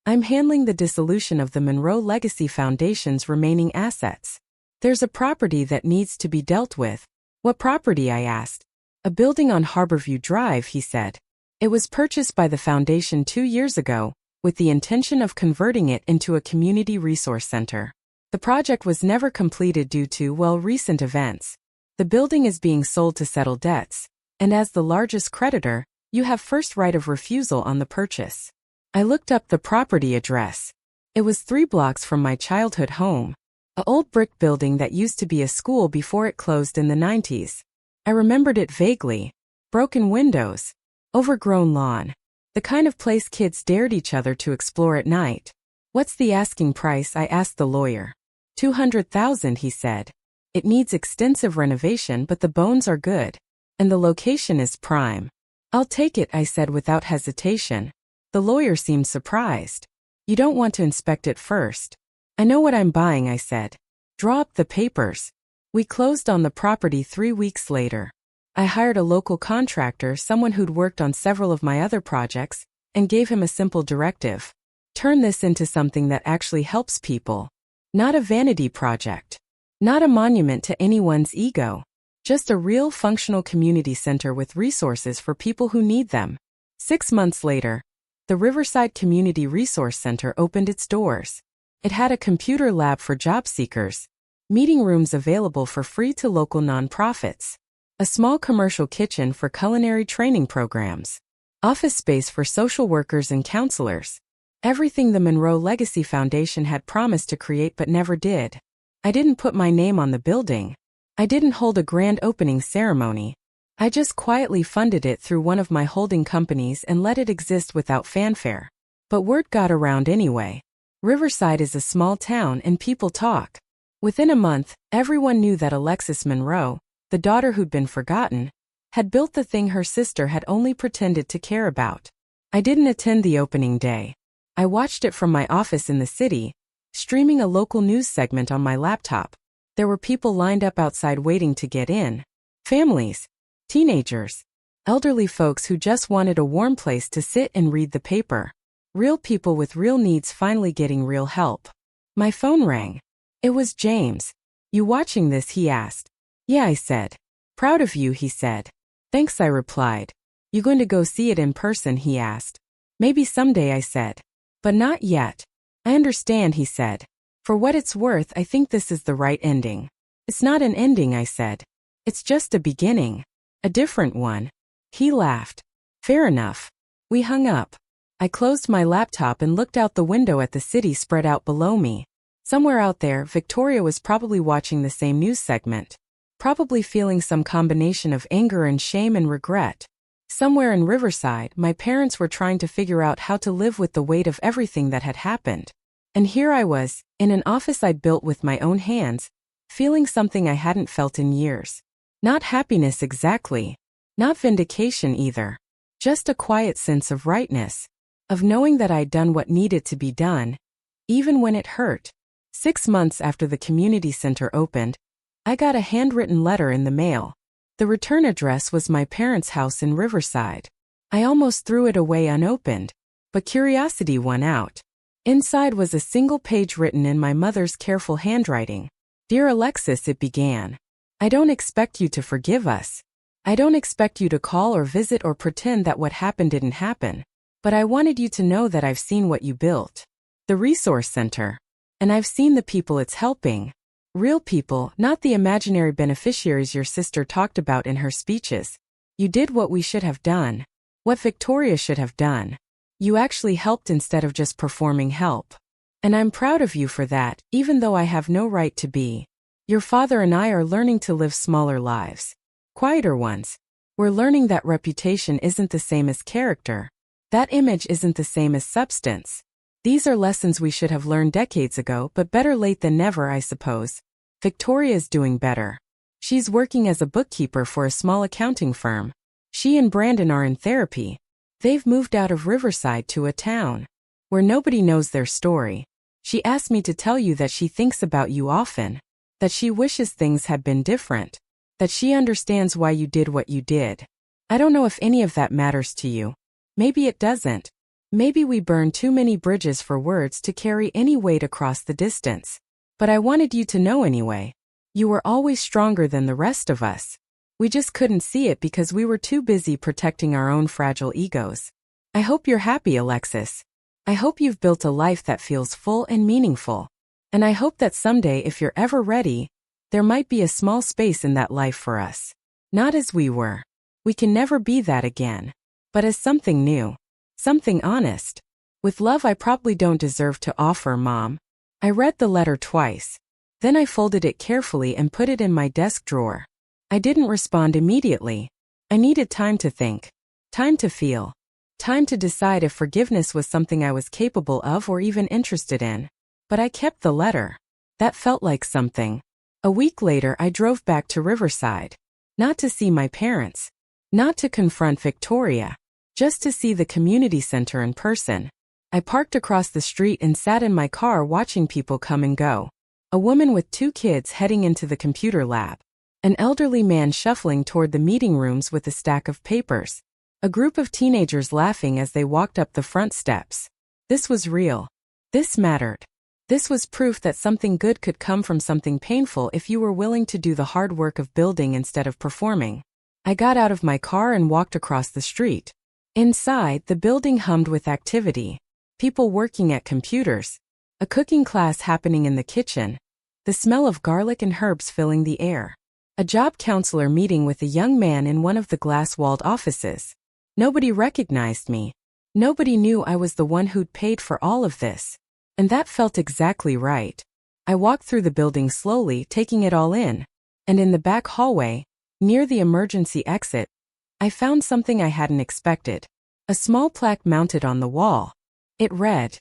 "I'm handling the dissolution of the Monroe Legacy Foundation's remaining assets. There's a property that needs to be dealt with." "What property?" I asked. "A building on Harborview Drive," he said. "It was purchased by the foundation 2 years ago, with the intention of converting it into a community resource center. The project was never completed due to, recent events. The building is being sold to settle debts, and as the largest creditor, you have first right of refusal on the purchase." I looked up the property address. It was 3 blocks from my childhood home. An old brick building that used to be a school before it closed in the 90s. I remembered it vaguely. Broken windows. Overgrown lawn. The kind of place kids dared each other to explore at night. "What's the asking price?" I asked the lawyer. $200,000, he said. "It needs extensive renovation but the bones are good. And the location is prime." "I'll take it," I said without hesitation. The lawyer seemed surprised. "You don't want to inspect it first?" "I know what I'm buying," I said. "Draw up the papers." We closed on the property 3 weeks later. I hired a local contractor, someone who'd worked on several of my other projects, and gave him a simple directive. Turn this into something that actually helps people. Not a vanity project. Not a monument to anyone's ego. Just a real functional community center with resources for people who need them. 6 months later, the Riverside Community Resource Center opened its doors. It had a computer lab for job seekers, meeting rooms available for free to local nonprofits, a small commercial kitchen for culinary training programs, office space for social workers and counselors. Everything the Monroe Legacy Foundation had promised to create but never did. I didn't put my name on the building. I didn't hold a grand opening ceremony. I just quietly funded it through one of my holding companies and let it exist without fanfare. But word got around anyway. Riverside is a small town and people talk. Within a month, everyone knew that Alexis Monroe, the daughter who'd been forgotten, had built the thing her sister had only pretended to care about. I didn't attend the opening day. I watched it from my office in the city, streaming a local news segment on my laptop. There were people lined up outside waiting to get in. Families, teenagers, elderly folks who just wanted a warm place to sit and read the paper. Real people with real needs finally getting real help. My phone rang. It was James. "You watching this?" he asked. "Yeah," I said. "Proud of you," he said. "Thanks," I replied. "You going to go see it in person?" he asked. "Maybe someday," I said. "But not yet." "I understand," he said. "For what it's worth, I think this is the right ending." "It's not an ending," I said. "It's just a beginning. A different one." He laughed. "Fair enough." We hung up. I closed my laptop and looked out the window at the city spread out below me. Somewhere out there, Victoria was probably watching the same news segment. Probably feeling some combination of anger and shame and regret. Somewhere in Riverside, my parents were trying to figure out how to live with the weight of everything that had happened. And here I was, in an office I'd built with my own hands, feeling something I hadn't felt in years. Not happiness exactly. Not vindication either. Just a quiet sense of rightness. Of knowing that I'd done what needed to be done, even when it hurt. 6 months after the community center opened, I got a handwritten letter in the mail. The return address was my parents' house in Riverside. I almost threw it away unopened, but curiosity won out. Inside was a single page written in my mother's careful handwriting. "Dear Alexis," it began. "I don't expect you to forgive us. I don't expect you to call or visit or pretend that what happened didn't happen. But I wanted you to know that I've seen what you built. The resource center. And I've seen the people it's helping. Real people, not the imaginary beneficiaries your sister talked about in her speeches. You did what we should have done. What Victoria should have done. You actually helped instead of just performing help. And I'm proud of you for that, even though I have no right to be. Your father and I are learning to live smaller lives. Quieter ones. We're learning that reputation isn't the same as character. That image isn't the same as substance. These are lessons we should have learned decades ago, but better late than never, I suppose. Victoria's doing better. She's working as a bookkeeper for a small accounting firm. She and Brandon are in therapy. They've moved out of Riverside to a town where nobody knows their story. She asked me to tell you that she thinks about you often, that she wishes things had been different, that she understands why you did what you did. I don't know if any of that matters to you. Maybe it doesn't. Maybe we burn too many bridges for words to carry any weight across the distance. But I wanted you to know anyway. You were always stronger than the rest of us. We just couldn't see it because we were too busy protecting our own fragile egos. I hope you're happy, Alexis. I hope you've built a life that feels full and meaningful. And I hope that someday, if you're ever ready, there might be a small space in that life for us. Not as we were. We can never be that again. But as something new. Something honest. With love I probably don't deserve to offer, Mom. I read the letter twice. Then I folded it carefully and put it in my desk drawer. I didn't respond immediately. I needed time to think. Time to feel. Time to decide if forgiveness was something I was capable of or even interested in. But I kept the letter. That felt like something. A week later I drove back to Riverside. Not to see my parents. Not to confront Victoria. Just to see the community center in person. I parked across the street and sat in my car watching people come and go. A woman with 2 kids heading into the computer lab. An elderly man shuffling toward the meeting rooms with a stack of papers. A group of teenagers laughing as they walked up the front steps. This was real. This mattered. This was proof that something good could come from something painful if you were willing to do the hard work of building instead of performing. I got out of my car and walked across the street. Inside, the building hummed with activity. People working at computers. A cooking class happening in the kitchen. The smell of garlic and herbs filling the air. A job counselor meeting with a young man in one of the glass-walled offices. Nobody recognized me. Nobody knew I was the one who'd paid for all of this. And that felt exactly right. I walked through the building slowly, taking it all in. And in the back hallway, near the emergency exit, I found something I hadn't expected. A small plaque mounted on the wall. It read,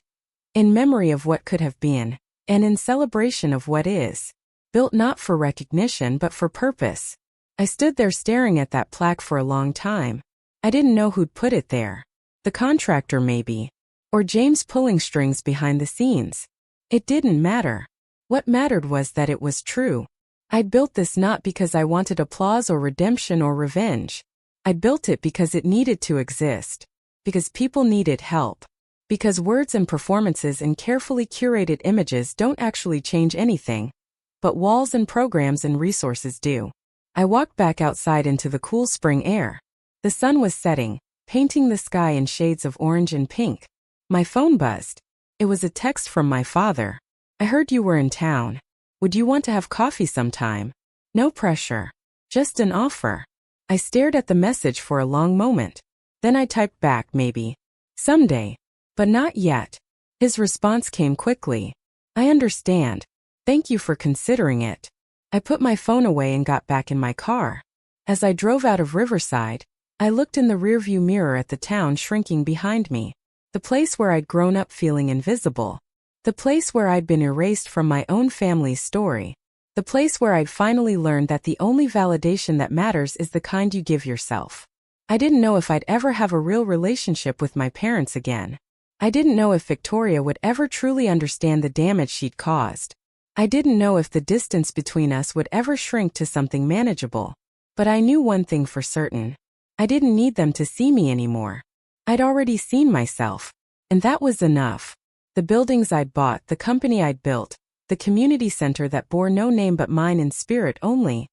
In memory of what could have been, and in celebration of what is. Built not for recognition but for purpose. I stood there staring at that plaque for a long time. I didn't know who'd put it there. The contractor maybe. Or James pulling strings behind the scenes. It didn't matter. What mattered was that it was true. I'd built this not because I wanted applause or redemption or revenge. I'd built it because it needed to exist. Because people needed help. Because words and performances and carefully curated images don't actually change anything. But walls and programs and resources do. I walked back outside into the cool spring air. The sun was setting, painting the sky in shades of orange and pink. My phone buzzed. It was a text from my father. I heard you were in town. Would you want to have coffee sometime? No pressure. Just an offer. I stared at the message for a long moment. Then I typed back maybe. Someday. But not yet. His response came quickly. I understand. Thank you for considering it. I put my phone away and got back in my car. As I drove out of Riverside, I looked in the rearview mirror at the town shrinking behind me. The place where I'd grown up feeling invisible. The place where I'd been erased from my own family's story. The place where I'd finally learned that the only validation that matters is the kind you give yourself. I didn't know if I'd ever have a real relationship with my parents again. I didn't know if Victoria would ever truly understand the damage she'd caused. I didn't know if the distance between us would ever shrink to something manageable. But I knew one thing for certain. I didn't need them to see me anymore. I'd already seen myself. And that was enough. The buildings I'd bought, the company I'd built, the community center that bore no name but mine in spirit only.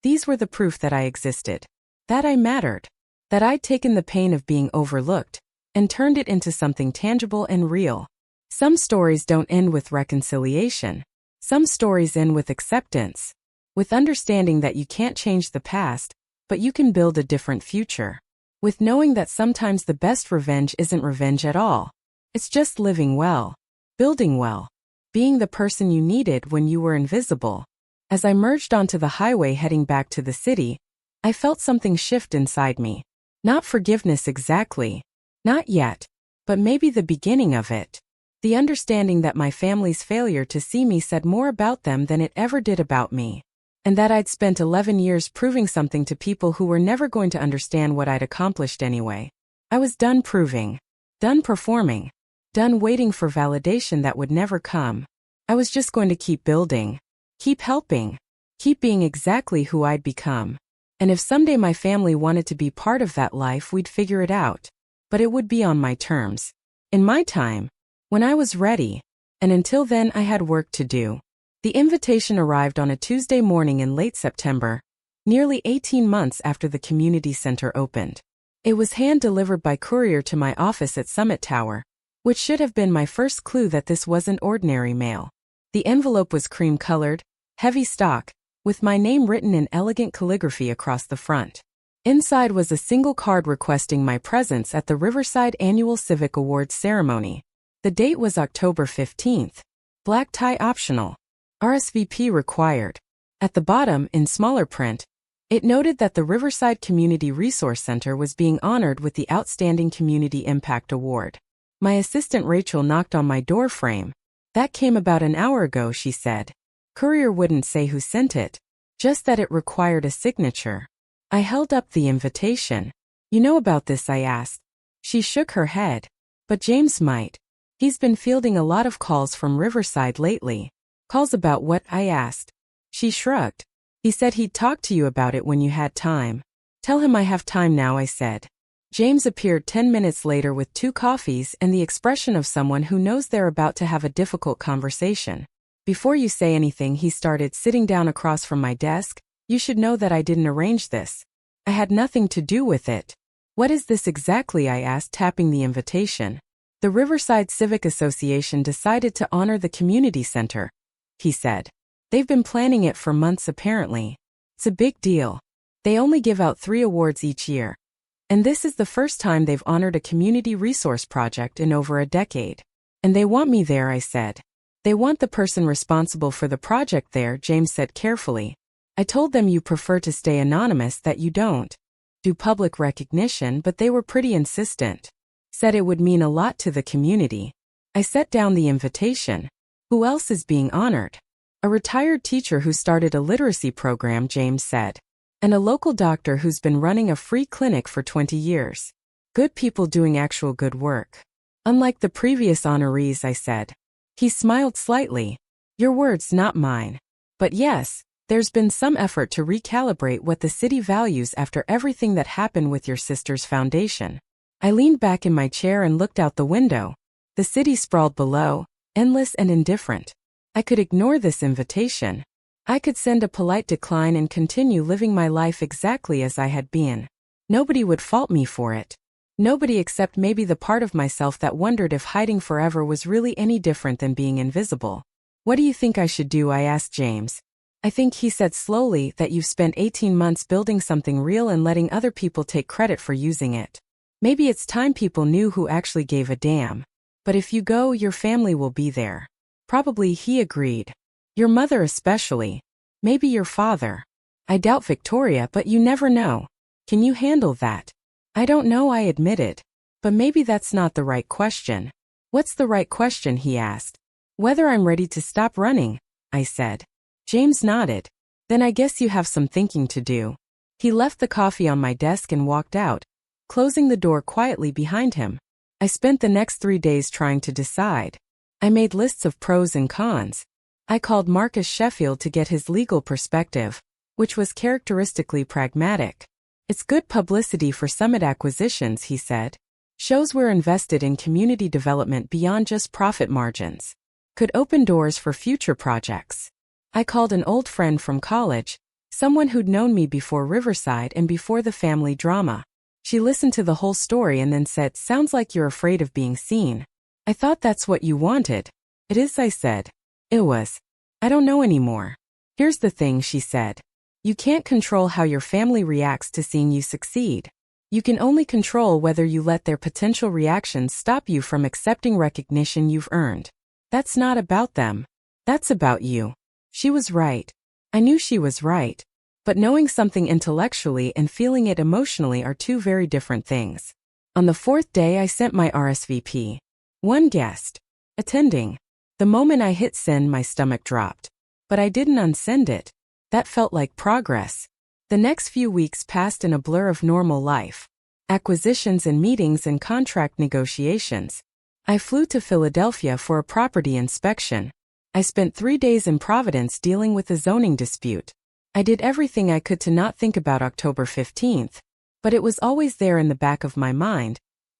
These were the proof that I existed. That I mattered. That I'd taken the pain of being overlooked and turned it into something tangible and real. Some stories don't end with reconciliation. Some stories end with acceptance. With understanding that you can't change the past, but you can build a different future. With knowing that sometimes the best revenge isn't revenge at all. It's just living well. Building well. Being the person you needed when you were invisible. As I merged onto the highway heading back to the city, I felt something shift inside me. Not forgiveness exactly. Not yet. But maybe the beginning of it. The understanding that my family's failure to see me said more about them than it ever did about me. And that I'd spent 11 years proving something to people who were never going to understand what I'd accomplished anyway. I was done proving. Done performing. Done waiting for validation that would never come. I was just going to keep building. Keep helping. Keep being exactly who I'd become. And if someday my family wanted to be part of that life, we'd figure it out. But it would be on my terms. In my time. When I was ready. And until then I had work to do. The invitation arrived on a Tuesday morning in late September, nearly 18 months after the community center opened. It was hand-delivered by courier to my office at Summit Tower, which should have been my first clue that this wasn't ordinary mail. The envelope was cream-colored, heavy stock, with my name written in elegant calligraphy across the front. Inside was a single card requesting my presence at the Riverside Annual Civic Awards ceremony. The date was October 15th. Black tie optional. RSVP required. At the bottom, in smaller print, it noted that the Riverside Community Resource Center was being honored with the Outstanding Community Impact Award. My assistant Rachel knocked on my door frame. That came about an hour ago, she said. Courier wouldn't say who sent it, just that it required a signature. I held up the invitation. You know about this, I asked. She shook her head. But James might. He's been fielding a lot of calls from Riverside lately. Calls about what? I asked. She shrugged. He said he'd talk to you about it when you had time. Tell him I have time now, I said. James appeared 10 minutes later with 2 coffees and the expression of someone who knows they're about to have a difficult conversation. Before you say anything, he started, sitting down across from my desk. You should know that I didn't arrange this. I had nothing to do with it. What is this exactly? I asked, tapping the invitation. The Riverside Civic Association decided to honor the community center, he said. They've been planning it for months apparently. It's a big deal. They only give out 3 awards each year. And this is the first time they've honored a community resource project in over a decade. And they want me there, I said. They want the person responsible for the project there, James said carefully. I told them you prefer to stay anonymous, that you don't do public recognition, but they were pretty insistent. Said it would mean a lot to the community. I set down the invitation. Who else is being honored? A retired teacher who started a literacy program, James said. And a local doctor who's been running a free clinic for 20 years. Good people doing actual good work. Unlike the previous honorees, I said. He smiled slightly. Your words, not mine. But yes, there's been some effort to recalibrate what the city values after everything that happened with your sister's foundation. I leaned back in my chair and looked out the window. The city sprawled below, endless and indifferent. I could ignore this invitation. I could send a polite decline and continue living my life exactly as I had been. Nobody would fault me for it. Nobody except maybe the part of myself that wondered if hiding forever was really any different than being invisible. What do you think I should do? I asked James. I think, he said slowly, that you've spent 18 months building something real and letting other people take credit for using it. Maybe it's time people knew who actually gave a damn. But if you go, your family will be there. Probably, he agreed. Your mother especially. Maybe your father. I doubt Victoria, but you never know. Can you handle that? I don't know, I admitted. But maybe that's not the right question. What's the right question? He asked. Whether I'm ready to stop running, I said. James nodded. Then I guess you have some thinking to do. He left the coffee on my desk and walked out, closing the door quietly behind him. I spent the next 3 days trying to decide. I made lists of pros and cons. I called Marcus Sheffield to get his legal perspective, which was characteristically pragmatic. It's good publicity for Summit Acquisitions, he said. Shows we're invested in community development beyond just profit margins. Could open doors for future projects. I called an old friend from college, someone who'd known me before Riverside and before the family drama. She listened to the whole story and then said, sounds like you're afraid of being seen. I thought that's what you wanted. It is, I said. It was. I don't know anymore. Here's the thing, she said. You can't control how your family reacts to seeing you succeed. You can only control whether you let their potential reactions stop you from accepting recognition you've earned. That's not about them. That's about you. She was right. I knew she was right. But knowing something intellectually and feeling it emotionally are two very different things. On the 4th day, I sent my RSVP. One guest. Attending. The moment I hit send, my stomach dropped. But I didn't unsend it. That felt like progress. The next few weeks passed in a blur of normal life. Acquisitions and meetings and contract negotiations. I flew to Philadelphia for a property inspection. I spent 3 days in Providence dealing with a zoning dispute. I did everything I could to not think about October 15th, but it was always there in the back of my mind,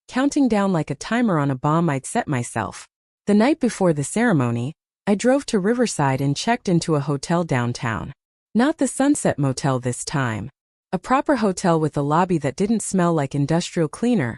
counting down like a timer on a bomb I'd set myself. The night before the ceremony, I drove to Riverside and checked into a hotel downtown. Not the Sunset Motel this time. A proper hotel with a lobby that didn't smell like industrial cleaner,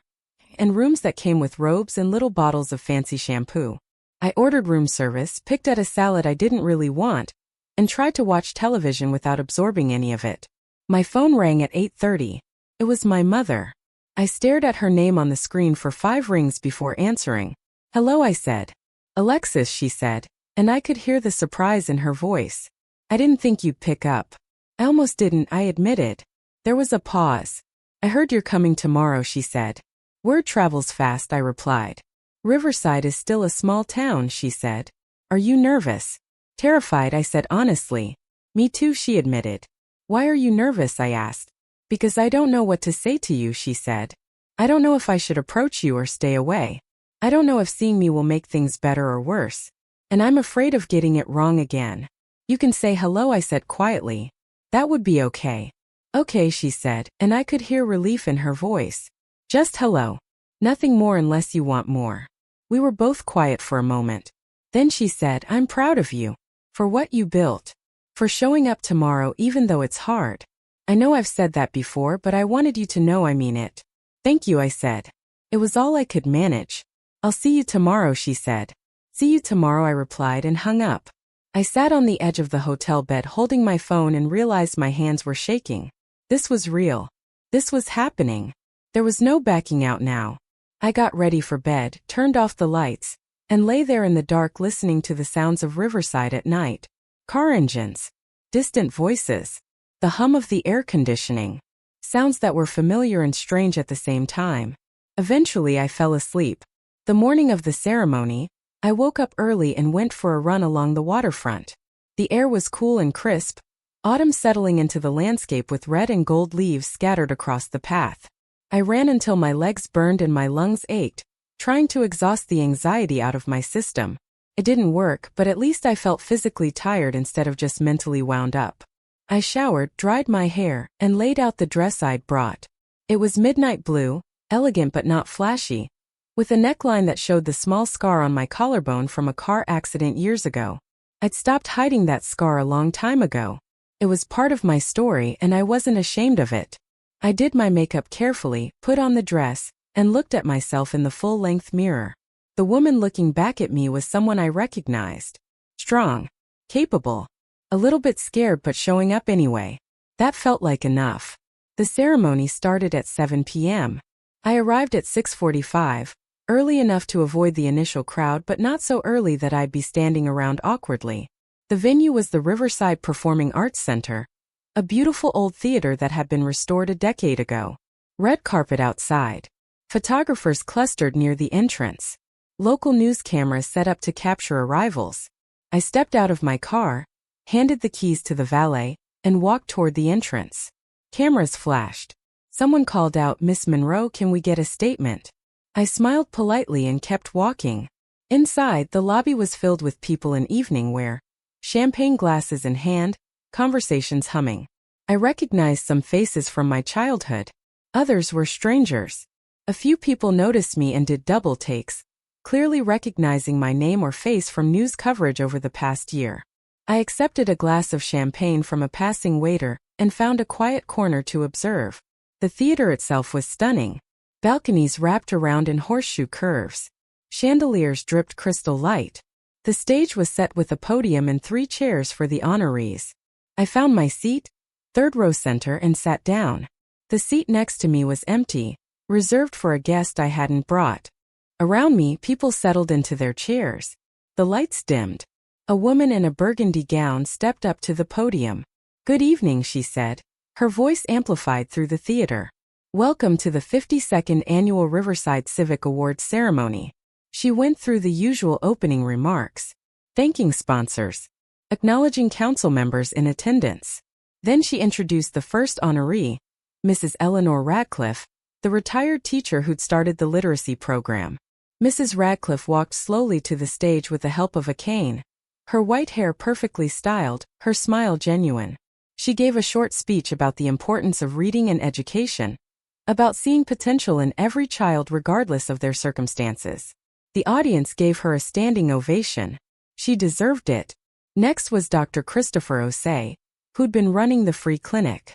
and rooms that came with robes and little bottles of fancy shampoo. I ordered room service, picked at a salad I didn't really want, and tried to watch television without absorbing any of it. My phone rang at 8:30. It was my mother. I stared at her name on the screen for 5 rings before answering. Hello, I said. Alexis, she said, and I could hear the surprise in her voice. I didn't think you'd pick up. I almost didn't, I admitted. There was a pause. I heard you're coming tomorrow, she said. Word travels fast, I replied. Riverside is still a small town, she said. Are you nervous? Terrified, I said honestly. Me too, she admitted. Why are you nervous, I asked. Because I don't know what to say to you, she said. I don't know if I should approach you or stay away. I don't know if seeing me will make things better or worse. And I'm afraid of getting it wrong again. You can say hello, I said quietly. That would be okay. Okay, she said, and I could hear relief in her voice. Just hello. Nothing more unless you want more. We were both quiet for a moment. Then she said, I'm proud of you. For what you built. For showing up tomorrow even though it's hard. I know I've said that before, but I wanted you to know I mean it. Thank you, I said. It was all I could manage. I'll see you tomorrow, she said. See you tomorrow, I replied and hung up. I sat on the edge of the hotel bed holding my phone and realized my hands were shaking. This was real. This was happening. There was no backing out now. I got ready for bed, turned off the lights, and lay there in the dark listening to the sounds of Riverside at night. Car engines. Distant voices. The hum of the air conditioning. Sounds that were familiar and strange at the same time. Eventually I fell asleep. The morning of the ceremony, I woke up early and went for a run along the waterfront. The air was cool and crisp, autumn settling into the landscape with red and gold leaves scattered across the path. I ran until my legs burned and my lungs ached, trying to exhaust the anxiety out of my system. It didn't work, but at least I felt physically tired instead of just mentally wound up. I showered, dried my hair, and laid out the dress I'd brought. It was midnight blue, elegant but not flashy, with a neckline that showed the small scar on my collarbone from a car accident years ago. I'd stopped hiding that scar a long time ago. It was part of my story and I wasn't ashamed of it. I did my makeup carefully, put on the dress, and looked at myself in the full-length mirror. The woman looking back at me was someone I recognized. Strong, capable, a little bit scared but showing up anyway. That felt like enough. The ceremony started at 7 p.m. I arrived at 6:45, early enough to avoid the initial crowd but not so early that I'd be standing around awkwardly. The venue was the Riverside Performing Arts Center, a beautiful old theater that had been restored a decade ago. Red carpet outside. Photographers clustered near the entrance. Local news cameras set up to capture arrivals. I stepped out of my car, handed the keys to the valet, and walked toward the entrance. Cameras flashed. Someone called out, "Miss Monroe, can we get a statement?" I smiled politely and kept walking. Inside, the lobby was filled with people in evening wear, champagne glasses in hand, conversations humming. I recognized some faces from my childhood. Others were strangers. A few people noticed me and did double takes, clearly recognizing my name or face from news coverage over the past year. I accepted a glass of champagne from a passing waiter and found a quiet corner to observe. The theater itself was stunning. Balconies wrapped around in horseshoe curves. Chandeliers dripped crystal light. The stage was set with a podium and 3 chairs for the honorees. I found my seat, third row center, and sat down. The seat next to me was empty, reserved for a guest I hadn't brought. Around me, people settled into their chairs. The lights dimmed. A woman in a burgundy gown stepped up to the podium. "Good evening," she said, her voice amplified through the theater. "Welcome to the 52nd Annual Riverside Civic Awards ceremony." She went through the usual opening remarks, thanking sponsors, acknowledging council members in attendance. Then she introduced the first honoree, Mrs. Eleanor Radcliffe, the retired teacher who'd started the literacy program. Mrs. Radcliffe walked slowly to the stage with the help of a cane, her white hair perfectly styled, her smile genuine. She gave a short speech about the importance of reading and education, about seeing potential in every child regardless of their circumstances. The audience gave her a standing ovation. She deserved it. Next was Dr. Christopher Osei, who'd been running the free clinic.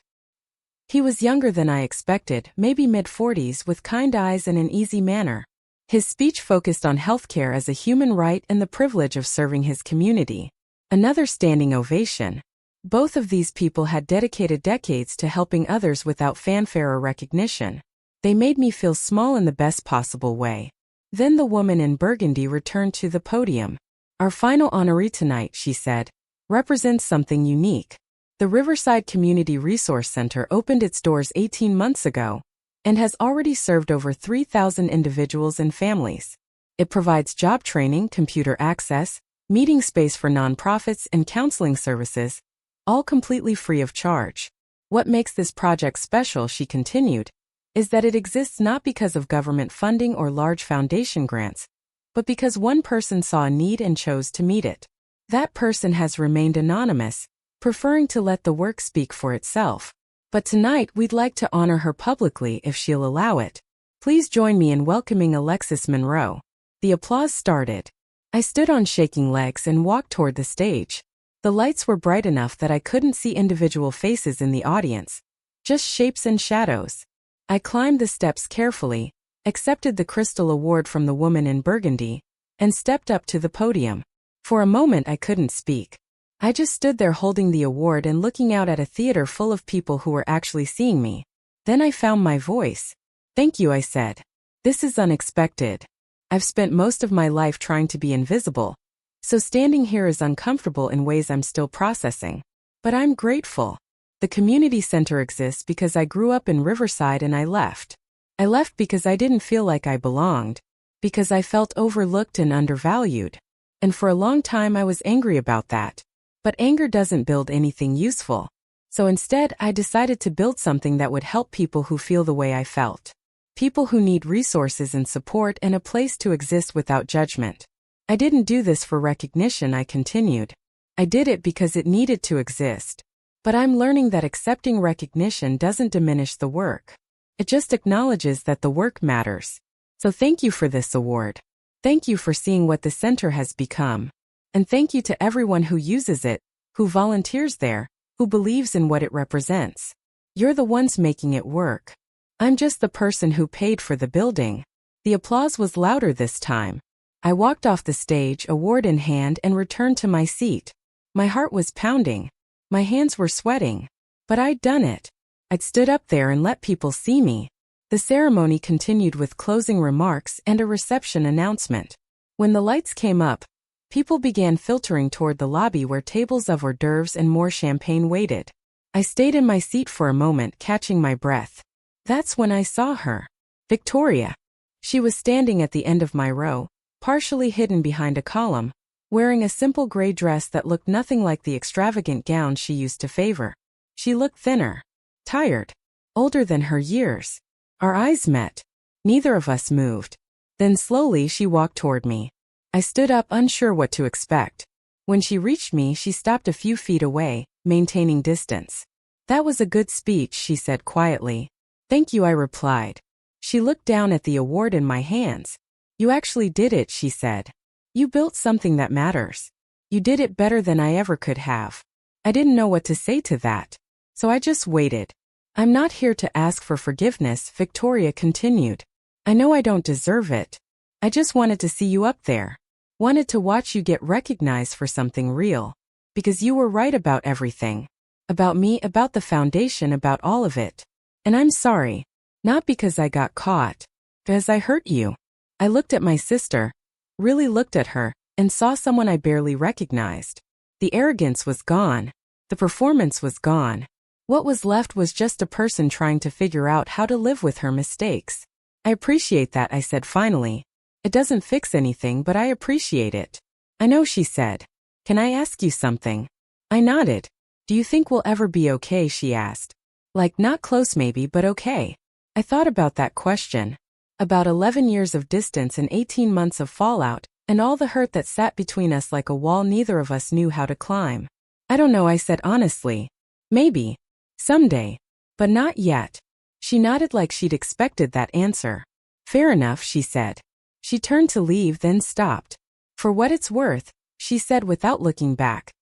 He was younger than I expected, maybe mid-40s, with kind eyes and an easy manner. His speech focused on healthcare as a human right and the privilege of serving his community. Another standing ovation. Both of these people had dedicated decades to helping others without fanfare or recognition. They made me feel small in the best possible way. Then the woman in burgundy returned to the podium. "Our final honoree tonight," she said, "represents something unique. The Riverside Community Resource Center opened its doors 18 months ago and has already served over 3,000 individuals and families. It provides job training, computer access, meeting space for nonprofits, and counseling services, all completely free of charge. What makes this project special," she continued, "is that it exists not because of government funding or large foundation grants, but because one person saw a need and chose to meet it. That person has remained anonymous, preferring to let the work speak for itself. But tonight we'd like to honor her publicly if she'll allow it. Please join me in welcoming Alexis Monroe." The applause started. I stood on shaking legs and walked toward the stage. The lights were bright enough that I couldn't see individual faces in the audience, just shapes and shadows. I climbed the steps carefully, accepted the crystal award from the woman in burgundy, and stepped up to the podium. For a moment I couldn't speak. I just stood there holding the award and looking out at a theater full of people who were actually seeing me. Then I found my voice. "Thank you," I said. "This is unexpected. I've spent most of my life trying to be invisible, so standing here is uncomfortable in ways I'm still processing. But I'm grateful. The community center exists because I grew up in Riverside and I left. I left because I didn't feel like I belonged. because I felt overlooked and undervalued. And for a long time I was angry about that. But anger doesn't build anything useful. So instead, I decided to build something that would help people who feel the way I felt. People who need resources and support and a place to exist without judgment. I didn't do this for recognition, I continued. I did it because it needed to exist. But I'm learning that accepting recognition doesn't diminish the work. It just acknowledges that the work matters. So thank you for this award. Thank you for seeing what the center has become. And thank you to everyone who uses it, who volunteers there, who believes in what it represents. You're the ones making it work. I'm just the person who paid for the building. The applause was louder this time. I walked off the stage, award in hand, and returned to my seat. My heart was pounding. My hands were sweating. But I'd done it. I'd stood up there and let people see me. The ceremony continued with closing remarks and a reception announcement. When the lights came up, people began filtering toward the lobby where tables of hors d'oeuvres and more champagne waited. I stayed in my seat for a moment, catching my breath. That's when I saw her. Victoria. She was standing at the end of my row, partially hidden behind a column, wearing a simple gray dress that looked nothing like the extravagant gown she used to favor. She looked thinner, tired, older than her years. Our eyes met. Neither of us moved. Then slowly she walked toward me. I stood up, unsure what to expect. When she reached me, she stopped a few feet away, maintaining distance. That was a good speech, she said quietly. Thank you, I replied. She looked down at the award in my hands. You actually did it, she said. You built something that matters. You did it better than I ever could have. I didn't know what to say to that. So I just waited. I'm not here to ask for forgiveness, Victoria continued. I know I don't deserve it. I just wanted to see you up there. Wanted to watch you get recognized for something real. Because you were right about everything. About me, about the foundation, about all of it. And I'm sorry. Not because I got caught. Because I hurt you. I looked at my sister. Really looked at her, and saw someone I barely recognized. The arrogance was gone. The performance was gone. What was left was just a person trying to figure out how to live with her mistakes. I appreciate that, I said finally. It doesn't fix anything, but I appreciate it. I know, she said. Can I ask you something? I nodded. Do you think we'll ever be okay, she asked. Like, not close maybe, but okay. I thought about that question. About 11 years of distance and 18 months of fallout, and all the hurt that sat between us like a wall neither of us knew how to climb. I don't know, I said honestly. Maybe. Someday. But not yet. She nodded like she'd expected that answer. Fair enough, she said. She turned to leave, then stopped. For what it's worth, she said without looking back.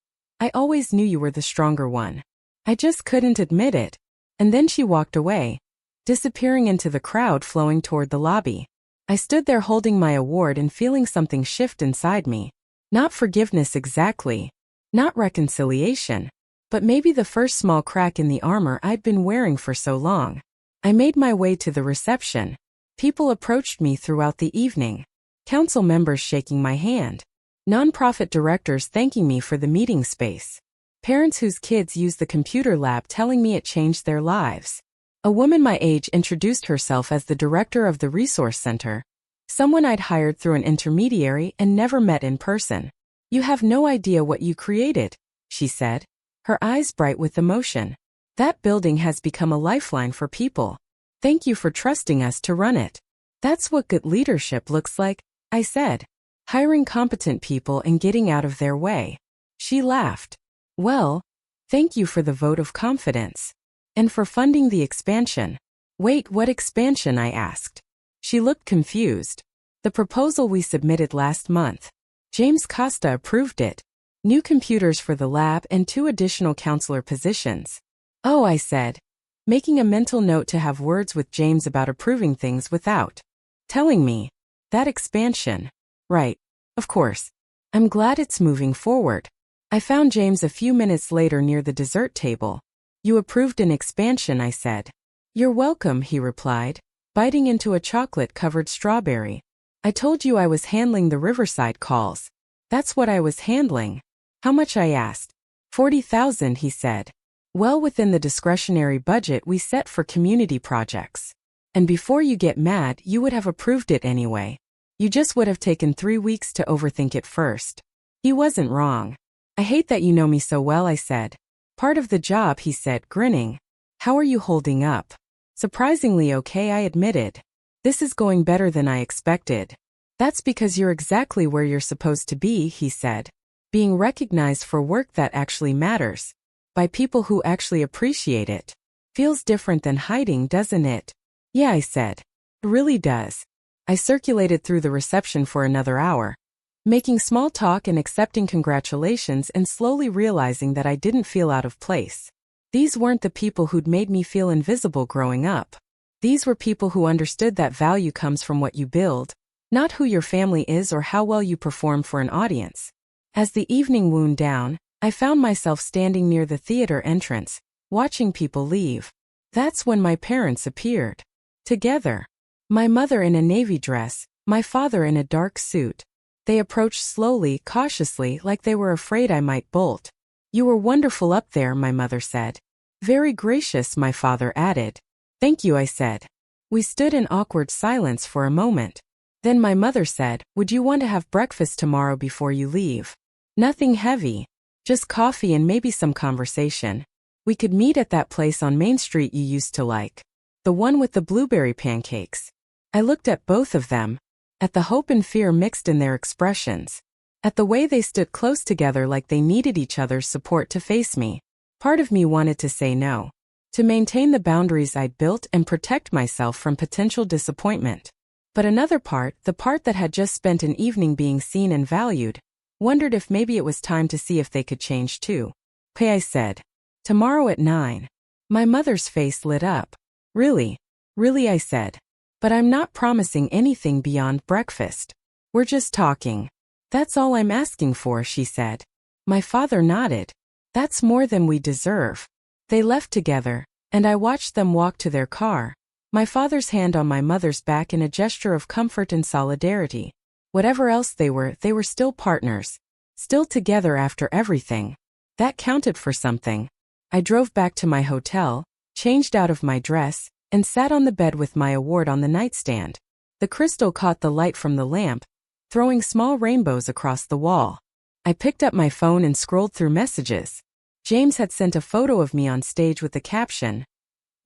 I always knew you were the stronger one. I just couldn't admit it. And then she walked away, disappearing into the crowd flowing toward the lobby. I stood there holding my award and feeling something shift inside me. Not forgiveness exactly. Not reconciliation. But maybe the first small crack in the armor I'd been wearing for so long. I made my way to the reception. People approached me throughout the evening. Council members shaking my hand. Nonprofit directors thanking me for the meeting space. Parents whose kids use the computer lab telling me it changed their lives. A woman my age introduced herself as the director of the resource center. Someone I'd hired through an intermediary and never met in person. You have no idea what you created, she said. Her eyes bright with emotion. That building has become a lifeline for people. Thank you for trusting us to run it. That's what good leadership looks like, I said. Hiring competent people and getting out of their way. She laughed. Well, thank you for the vote of confidence. And for funding the expansion. Wait, what expansion? I asked. She looked confused. The proposal we submitted last month. James Costa approved it. New computers for the lab and 2 additional counselor positions. Oh, I said, making a mental note to have words with James about approving things without telling me. That expansion. Right. Of course. I'm glad it's moving forward. I found James a few minutes later near the dessert table. You approved an expansion, I said. You're welcome, he replied, biting into a chocolate-covered strawberry. I told you I was handling the Riverside calls. That's what I was handling. How much? I asked. 40,000, he said. Well within the discretionary budget we set for community projects. And before you get mad, you would have approved it anyway. You just would have taken 3 weeks to overthink it first. He wasn't wrong. I hate that you know me so well, I said. Part of the job, he said, grinning. How are you holding up? Surprisingly okay, I admitted. This is going better than I expected. That's because you're exactly where you're supposed to be, he said. Being recognized for work that actually matters. By people who actually appreciate it. Feels different than hiding, doesn't it? Yeah, I said. It really does. I circulated through the reception for another hour, making small talk and accepting congratulations and slowly realizing that I didn't feel out of place. These weren't the people who'd made me feel invisible growing up. These were people who understood that value comes from what you build, not who your family is or how well you perform for an audience. As the evening wound down, I found myself standing near the theater entrance, watching people leave. That's when my parents appeared. Together. My mother in a navy dress, my father in a dark suit. They approached slowly, cautiously, like they were afraid I might bolt. You were wonderful up there, my mother said. Very gracious, my father added. Thank you, I said. We stood in awkward silence for a moment. Then my mother said, would you want to have breakfast tomorrow before you leave? Nothing heavy. Just coffee and maybe some conversation. We could meet at that place on Main Street you used to like. The one with the blueberry pancakes. I looked at both of them. At the hope and fear mixed in their expressions. At the way they stood close together like they needed each other's support to face me. Part of me wanted to say no. To maintain the boundaries I'd built and protect myself from potential disappointment. But another part, the part that had just spent an evening being seen and valued, wondered if maybe it was time to see if they could change too. Okay, I said. Tomorrow at 9. My mother's face lit up. Really? Really, I said. But I'm not promising anything beyond breakfast. We're just talking. That's all I'm asking for, she said. My father nodded. That's more than we deserve. They left together, and I watched them walk to their car, my father's hand on my mother's back in a gesture of comfort and solidarity. Whatever else they were still partners. Still together after everything. That counted for something. I drove back to my hotel, changed out of my dress, and sat on the bed with my award on the nightstand. The crystal caught the light from the lamp, throwing small rainbows across the wall. I picked up my phone and scrolled through messages. James had sent a photo of me on stage with the caption,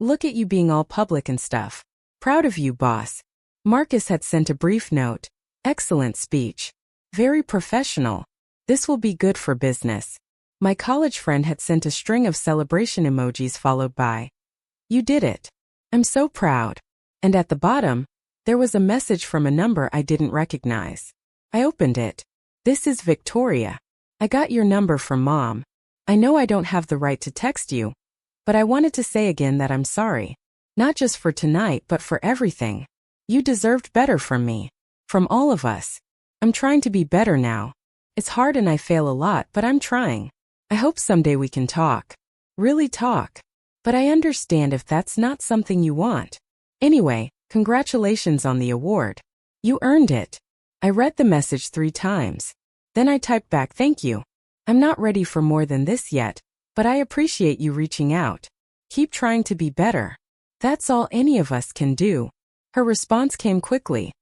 "Look at you being all public and stuff. Proud of you, boss." Marcus had sent a brief note, "Excellent speech. Very professional. This will be good for business." My college friend had sent a string of celebration emojis followed by, "You did it. I'm so proud." And at the bottom, there was a message from a number I didn't recognize. I opened it. "This is Victoria. I got your number from Mom. I know I don't have the right to text you, but I wanted to say again that I'm sorry. Not just for tonight but for everything. You deserved better from me. From all of us. I'm trying to be better now. It's hard and I fail a lot, but I'm trying. I hope someday we can talk. Really talk. But I understand if that's not something you want. Anyway, congratulations on the award. You earned it." I read the message 3 times. Then I typed back, "Thank you. I'm not ready for more than this yet, but I appreciate you reaching out. Keep trying to be better. That's all any of us can do." Her response came quickly.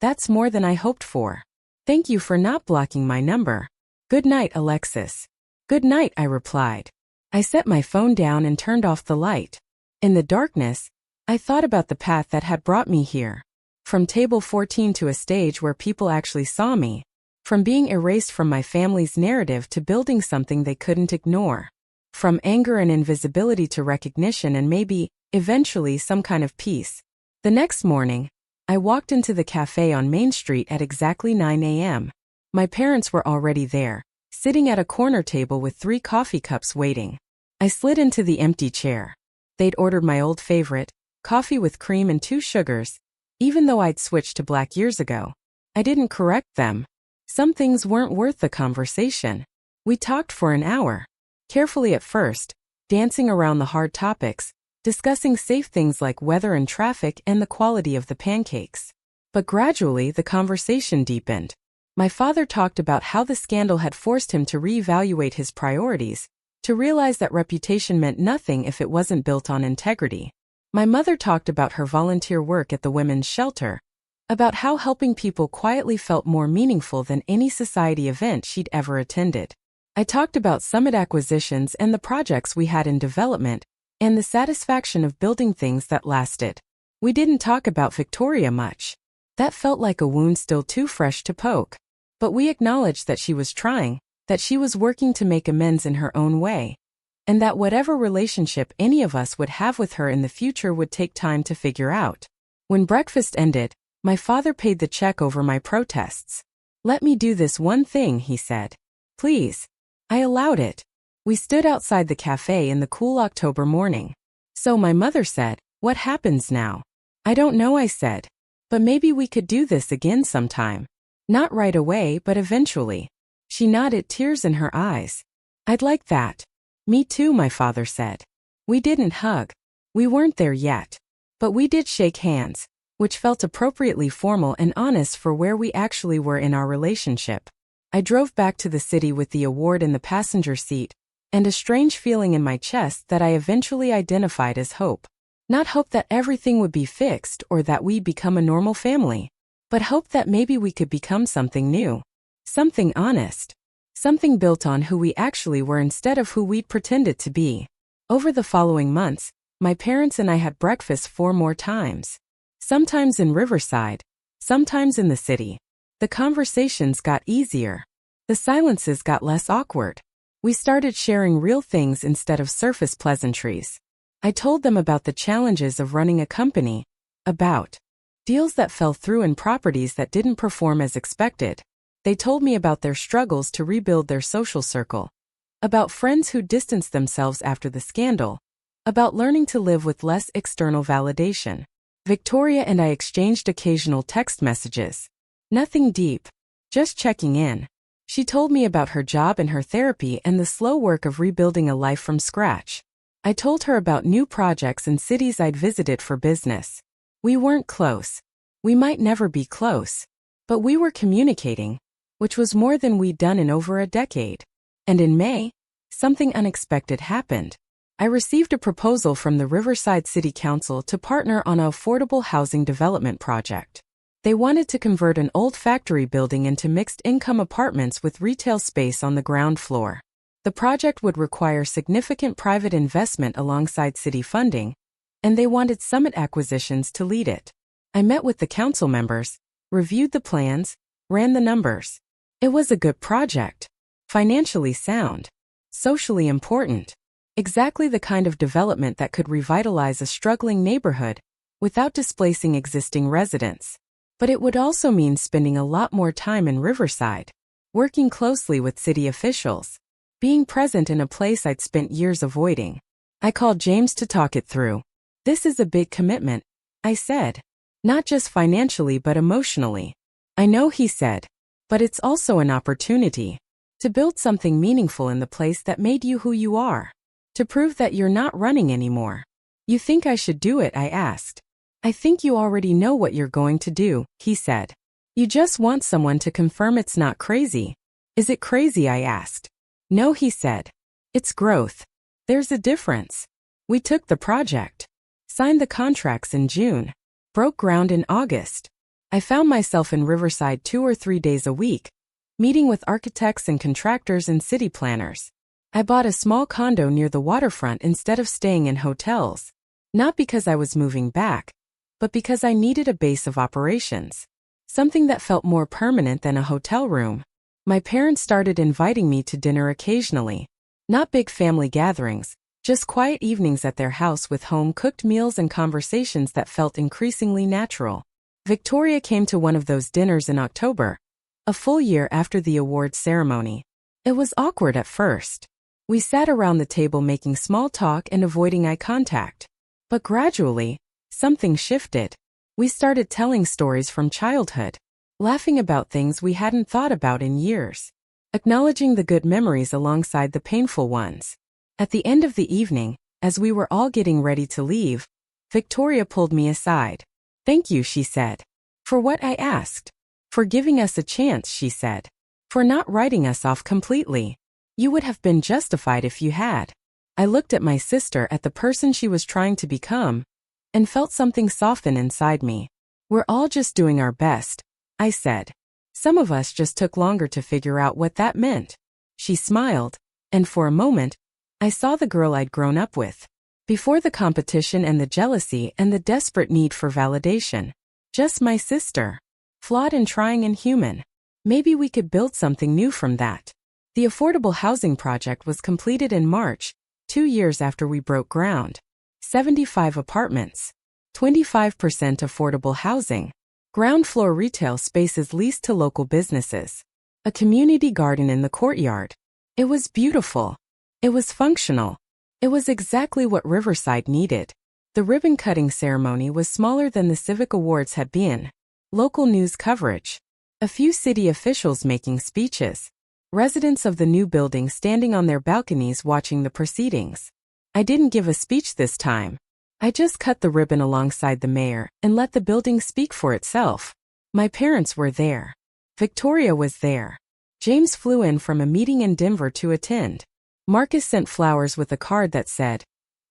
"That's more than I hoped for. Thank you for not blocking my number. Good night, Alexis." "Good night," I replied. I set my phone down and turned off the light. In the darkness, I thought about the path that had brought me here. From table 14 to a stage where people actually saw me. From being erased from my family's narrative to building something they couldn't ignore. From anger and invisibility to recognition and maybe, eventually, some kind of peace. The next morning, I walked into the cafe on Main Street at exactly 9 a.m. My parents were already there, sitting at a corner table with 3 coffee cups waiting. I slid into the empty chair. They'd ordered my old favorite, coffee with cream and 2 sugars. Even though I'd switched to black years ago, I didn't correct them. Some things weren't worth the conversation. We talked for an hour. Carefully at first, dancing around the hard topics, discussing safe things like weather and traffic and the quality of the pancakes. But gradually the conversation deepened. My father talked about how the scandal had forced him to reevaluate his priorities, to realize that reputation meant nothing if it wasn't built on integrity. My mother talked about her volunteer work at the women's shelter, about how helping people quietly felt more meaningful than any society event she'd ever attended. I talked about summit acquisitions and the projects we had in development, and the satisfaction of building things that lasted. We didn't talk about Victoria much. That felt like a wound still too fresh to poke. But we acknowledged that she was trying, that she was working to make amends in her own way, and that whatever relationship any of us would have with her in the future would take time to figure out. When breakfast ended, my father paid the check over my protests. "Let me do this one thing," he said. "Please." I allowed it. We stood outside the cafe in the cool October morning. "So," my mother said, "what happens now?" "I don't know," I said. "But maybe we could do this again sometime. Not right away, but eventually." She nodded, tears in her eyes. "I'd like that." "Me too," my father said. We didn't hug. We weren't there yet. But we did shake hands, which felt appropriately formal and honest for where we actually were in our relationship. I drove back to the city with the award in the passenger seat, and a strange feeling in my chest that I eventually identified as hope. Not hope that everything would be fixed or that we'd become a normal family, but hope that maybe we could become something new. Something honest. Something built on who we actually were instead of who we'd pretended to be. Over the following months, my parents and I had breakfast 4 more times. Sometimes in Riverside, sometimes in the city. The conversations got easier. The silences got less awkward. We started sharing real things instead of surface pleasantries. I told them about the challenges of running a company, about deals that fell through and properties that didn't perform as expected. They told me about their struggles to rebuild their social circle, about friends who distanced themselves after the scandal, about learning to live with less external validation. Victoria and I exchanged occasional text messages. Nothing deep, just checking in. She told me about her job and her therapy and the slow work of rebuilding a life from scratch. I told her about new projects and cities I'd visited for business. We weren't close. We might never be close. But we were communicating, which was more than we'd done in over a decade. And in May, something unexpected happened. I received a proposal from the Riverside City Council to partner on an affordable housing development project. They wanted to convert an old factory building into mixed-income apartments with retail space on the ground floor. The project would require significant private investment alongside city funding, and they wanted Summit Acquisitions to lead it. I met with the council members, reviewed the plans, ran the numbers. It was a good project. Financially sound. Socially important. Exactly the kind of development that could revitalize a struggling neighborhood without displacing existing residents. But it would also mean spending a lot more time in Riverside, working closely with city officials, being present in a place I'd spent years avoiding. I called James to talk it through. "This is a big commitment," I said. "Not just financially but emotionally." "I know," he said. "But it's also an opportunity to build something meaningful in the place that made you who you are. To prove that you're not running anymore." "You think I should do it?" I asked. "I think you already know what you're going to do," he said. "You just want someone to confirm it's not crazy." "Is it crazy?" I asked. "No," he said. "It's growth. There's a difference." We took the project, signed the contracts in June, broke ground in August. I found myself in Riverside 2 or 3 days a week, meeting with architects and contractors and city planners. I bought a small condo near the waterfront instead of staying in hotels. Not because I was moving back, but because I needed a base of operations. Something that felt more permanent than a hotel room. My parents started inviting me to dinner occasionally. Not big family gatherings, just quiet evenings at their house with home-cooked meals and conversations that felt increasingly natural. Victoria came to one of those dinners in October, a full year after the awards ceremony. It was awkward at first. We sat around the table making small talk and avoiding eye contact. But gradually, something shifted. We started telling stories from childhood, laughing about things we hadn't thought about in years, acknowledging the good memories alongside the painful ones. At the end of the evening, as we were all getting ready to leave, Victoria pulled me aside. "Thank you," she said. "For what?" I asked. "For giving us a chance," she said. "For not writing us off completely. You would have been justified if you had." I looked at my sister, at the person she was trying to become, and felt something soften inside me. We're all just doing our best, I said. Some of us just took longer to figure out what that meant. She smiled, and for a moment, I saw the girl I'd grown up with. Before the competition and the jealousy and the desperate need for validation. Just my sister. Flawed and trying and human. Maybe we could build something new from that. The affordable housing project was completed in March, 2 years after we broke ground. 75 apartments. 25% affordable housing. Ground floor retail spaces leased to local businesses. A community garden in the courtyard. It was beautiful. It was functional. It was exactly what Riverside needed. The ribbon-cutting ceremony was smaller than the Civic Awards had been. Local news coverage. A few city officials making speeches. Residents of the new building standing on their balconies watching the proceedings. I didn't give a speech this time. I just cut the ribbon alongside the mayor and let the building speak for itself. My parents were there. Victoria was there. James flew in from a meeting in Denver to attend. Marcus sent flowers with a card that said,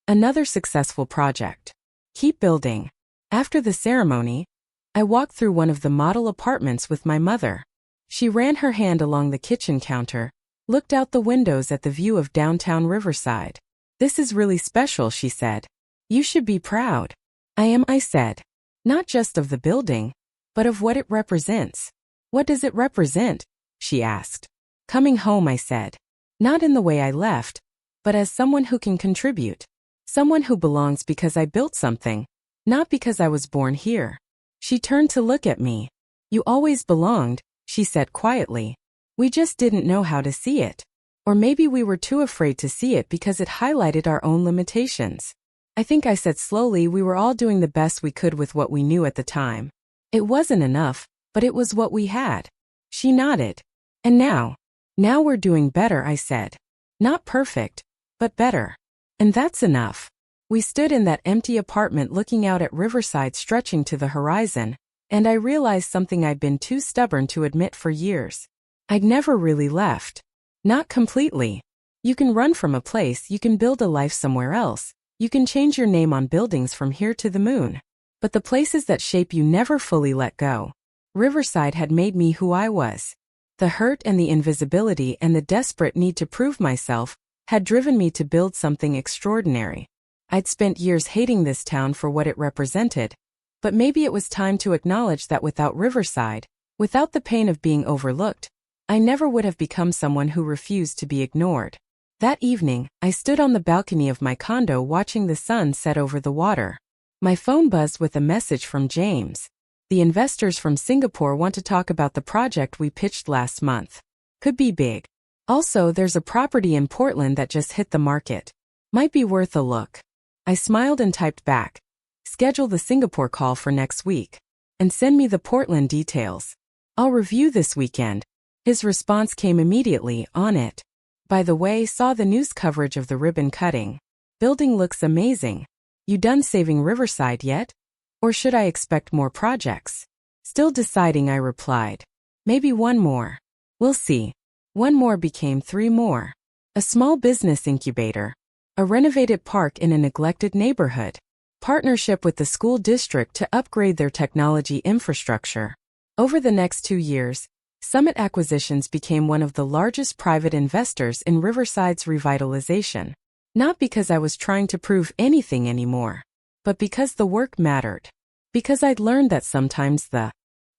"Another successful project. Keep building." After the ceremony, I walked through one of the model apartments with my mother. She ran her hand along the kitchen counter, looked out the windows at the view of downtown Riverside. "This is really special," she said. "You should be proud." "I am," I said. "Not just of the building, but of what it represents." "What does it represent?" she asked. "Coming home," I said. Not in the way I left, but as someone who can contribute. Someone who belongs because I built something, not because I was born here. She turned to look at me. "You always belonged," she said quietly. "We just didn't know how to see it. Or maybe we were too afraid to see it because it highlighted our own limitations." I think I said slowly, we were all doing the best we could with what we knew at the time. It wasn't enough, but it was what we had. She nodded. "And now we're doing better," I said. "Not perfect, but better. And that's enough." We stood in that empty apartment looking out at Riverside stretching to the horizon, and I realized something I'd been too stubborn to admit for years. I'd never really left. Not completely. You can run from a place, you can build a life somewhere else, you can change your name on buildings from here to the moon. But the places that shape you never fully let go. Riverside had made me who I was. The hurt and the invisibility and the desperate need to prove myself had driven me to build something extraordinary. I'd spent years hating this town for what it represented, but maybe it was time to acknowledge that without Riverside, without the pain of being overlooked, I never would have become someone who refused to be ignored. That evening, I stood on the balcony of my condo watching the sun set over the water. My phone buzzed with a message from James. "The investors from Singapore want to talk about the project we pitched last month. Could be big. Also, there's a property in Portland that just hit the market. Might be worth a look." I smiled and typed back, "Schedule the Singapore call for next week. And send me the Portland details. I'll review this weekend." His response came immediately, "On it. By the way, saw the news coverage of the ribbon cutting. Building looks amazing. You done saving Riverside yet? Or should I expect more projects?" "Still deciding," I replied. "Maybe one more. We'll see." One more became 3 more. A small business incubator. A renovated park in a neglected neighborhood. Partnership with the school district to upgrade their technology infrastructure. Over the next 2 years, Summit Acquisitions became one of the largest private investors in Riverside's revitalization. Not because I was trying to prove anything anymore, but because the work mattered. Because I'd learned that sometimes the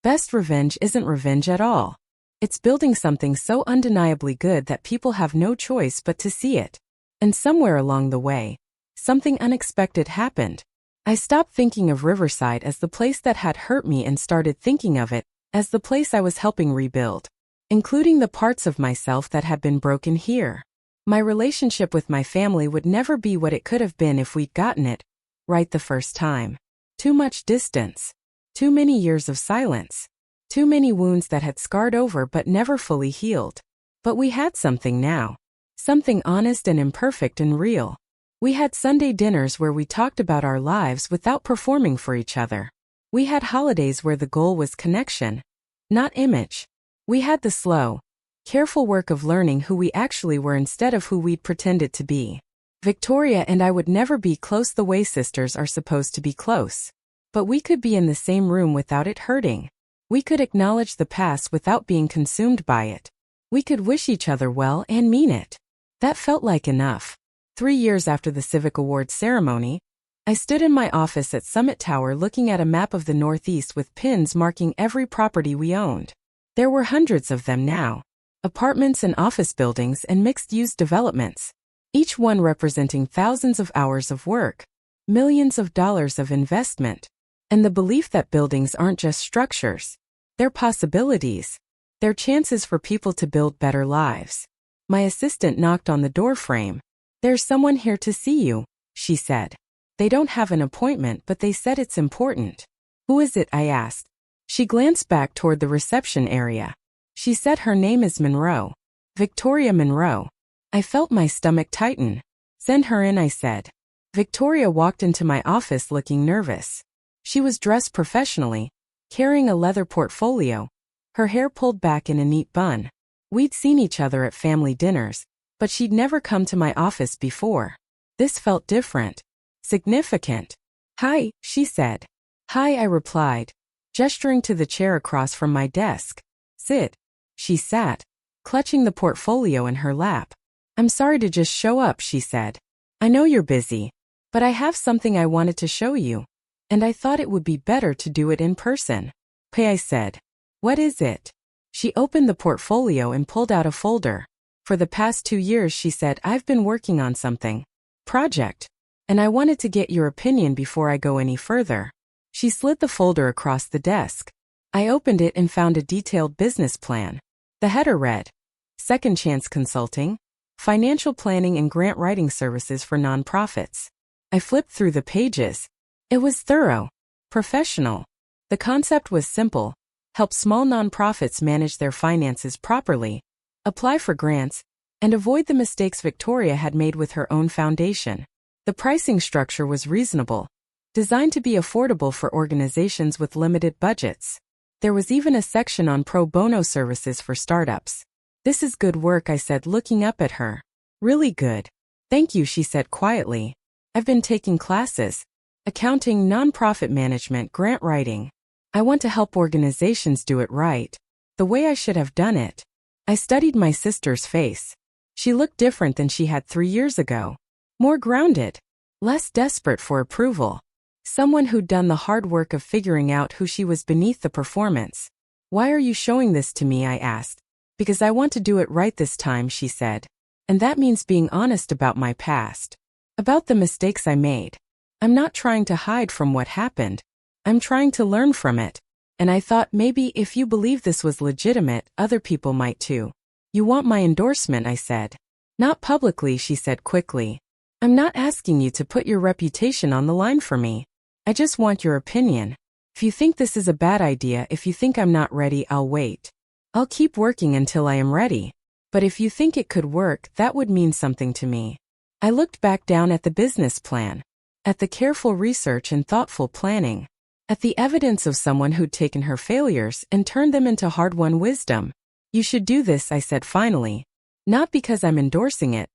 best revenge isn't revenge at all. It's building something so undeniably good that people have no choice but to see it. And somewhere along the way, something unexpected happened. I stopped thinking of Riverside as the place that had hurt me and started thinking of it as the place I was helping rebuild, including the parts of myself that had been broken here. My relationship with my family would never be what it could have been if we'd gotten it right the first time. Too much distance. Too many years of silence. Too many wounds that had scarred over but never fully healed. But we had something now. Something honest and imperfect and real. We had Sunday dinners where we talked about our lives without performing for each other. We had holidays where the goal was connection, not image. We had the slow, careful work of learning who we actually were instead of who we'd pretended to be. Victoria and I would never be close the way sisters are supposed to be close. But we could be in the same room without it hurting. We could acknowledge the past without being consumed by it. We could wish each other well and mean it. That felt like enough. 3 years after the Civic Awards ceremony, I stood in my office at Summit Tower looking at a map of the Northeast with pins marking every property we owned. There were hundreds of them now. Apartments and office buildings and mixed-use developments. Each one representing thousands of hours of work, millions of dollars of investment, and the belief that buildings aren't just structures. They're possibilities. They're chances for people to build better lives. My assistant knocked on the door frame. "There's someone here to see you," she said. "They don't have an appointment, but they said it's important." "Who is it?" I asked. She glanced back toward the reception area. She said her name is Monroe. Victoria Monroe. I felt my stomach tighten. "Send her in," I said. Victoria walked into my office looking nervous. She was dressed professionally, carrying a leather portfolio, her hair pulled back in a neat bun. We'd seen each other at family dinners, but she'd never come to my office before. This felt different. Significant. "Hi," she said. "Hi," I replied, gesturing to the chair across from my desk. "Sit." She sat, clutching the portfolio in her lap. "I'm sorry to just show up," she said. "I know you're busy, but I have something I wanted to show you, and I thought it would be better to do it in person." "Pay," I said. "What is it?" She opened the portfolio and pulled out a folder. "For the past 2 years," she said, "I've been working on something. Project. And I wanted to get your opinion before I go any further." She slid the folder across the desk. I opened it and found a detailed business plan. The header read, "Second Chance Consulting, Financial Planning and Grant Writing Services for Nonprofits." I flipped through the pages. It was thorough, professional. The concept was simple: help small nonprofits manage their finances properly, apply for grants, and avoid the mistakes Victoria had made with her own foundation. The pricing structure was reasonable, designed to be affordable for organizations with limited budgets. There was even a section on pro bono services for startups. "This is good work," I said, looking up at her. "Really good." "Thank you," she said quietly. "I've been taking classes. Accounting, nonprofit management, grant writing. I want to help organizations do it right, the way I should have done it." I studied my sister's face. She looked different than she had 3 years ago. More grounded, less desperate for approval. Someone who'd done the hard work of figuring out who she was beneath the performance. "Why are you showing this to me?" I asked. "Because I want to do it right this time," she said. "And that means being honest about my past. About the mistakes I made. I'm not trying to hide from what happened. I'm trying to learn from it. And I thought maybe if you believe this was legitimate, other people might too." "You want my endorsement," I said. "Not publicly," she said quickly. "I'm not asking you to put your reputation on the line for me. I just want your opinion. If you think this is a bad idea, if you think I'm not ready, I'll wait. I'll keep working until I am ready. But if you think it could work, that would mean something to me." I looked back down at the business plan, at the careful research and thoughtful planning, at the evidence of someone who'd taken her failures and turned them into hard-won wisdom. "You should do this," I said finally. "Not because I'm endorsing it,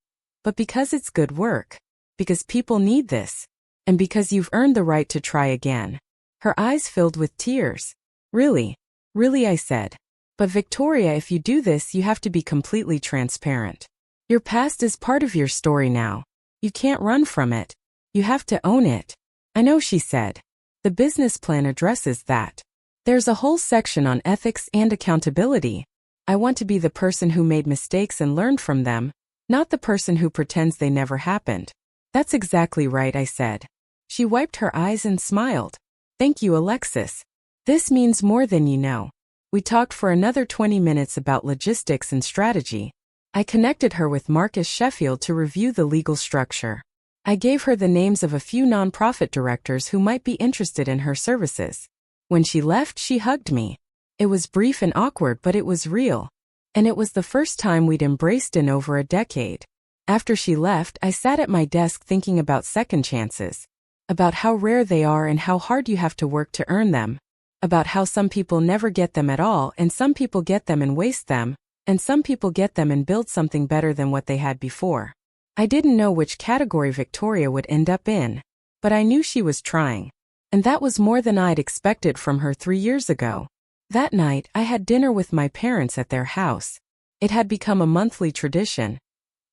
but because it's good work. Because people need this. And because you've earned the right to try again." Her eyes filled with tears. "Really? Really?" I said. "But Victoria, if you do this, you have to be completely transparent. Your past is part of your story now. You can't run from it. You have to own it." "I know," she said. "The business plan addresses that. There's a whole section on ethics and accountability. I want to be the person who made mistakes and learned from them, not the person who pretends they never happened." "That's exactly right," I said. She wiped her eyes and smiled. "Thank you, Alexis. This means more than you know." We talked for another 20 minutes about logistics and strategy. I connected her with Marcus Sheffield to review the legal structure. I gave her the names of a few nonprofit directors who might be interested in her services. When she left, she hugged me. It was brief and awkward, but it was real. And it was the first time we'd embraced in over a decade. After she left, I sat at my desk thinking about second chances, about how rare they are and how hard you have to work to earn them, about how some people never get them at all and some people get them and waste them, and some people get them and build something better than what they had before. I didn't know which category Victoria would end up in, but I knew she was trying. And that was more than I'd expected from her 3 years ago. That night, I had dinner with my parents at their house. It had become a monthly tradition.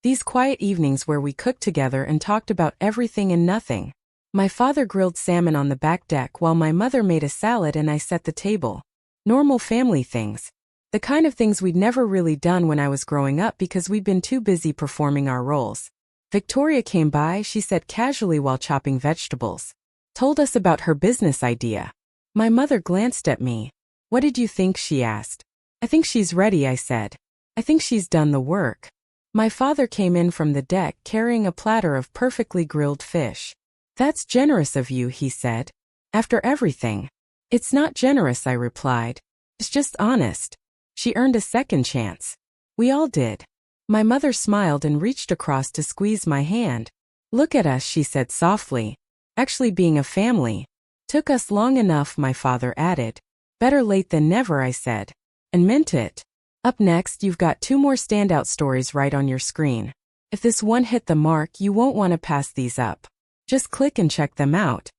These quiet evenings where we cooked together and talked about everything and nothing. My father grilled salmon on the back deck while my mother made a salad and I set the table. Normal family things. The kind of things we'd never really done when I was growing up because we'd been too busy performing our roles. Victoria came by, she said casually while chopping vegetables. Told us about her business idea. My mother glanced at me. "What did you think?" she asked. "I think she's ready," I said. "I think she's done the work." My father came in from the deck carrying a platter of perfectly grilled fish. "That's generous of you," he said. "After everything." "It's not generous," I replied. "It's just honest." She earned a second chance. We all did. My mother smiled and reached across to squeeze my hand. "Look at us," she said softly. "Actually being a family. Took us long enough," my father added. "Better late than never," I said. And meant it. Up next, you've got 2 more standout stories right on your screen. If this one hit the mark, you won't want to pass these up. Just click and check them out.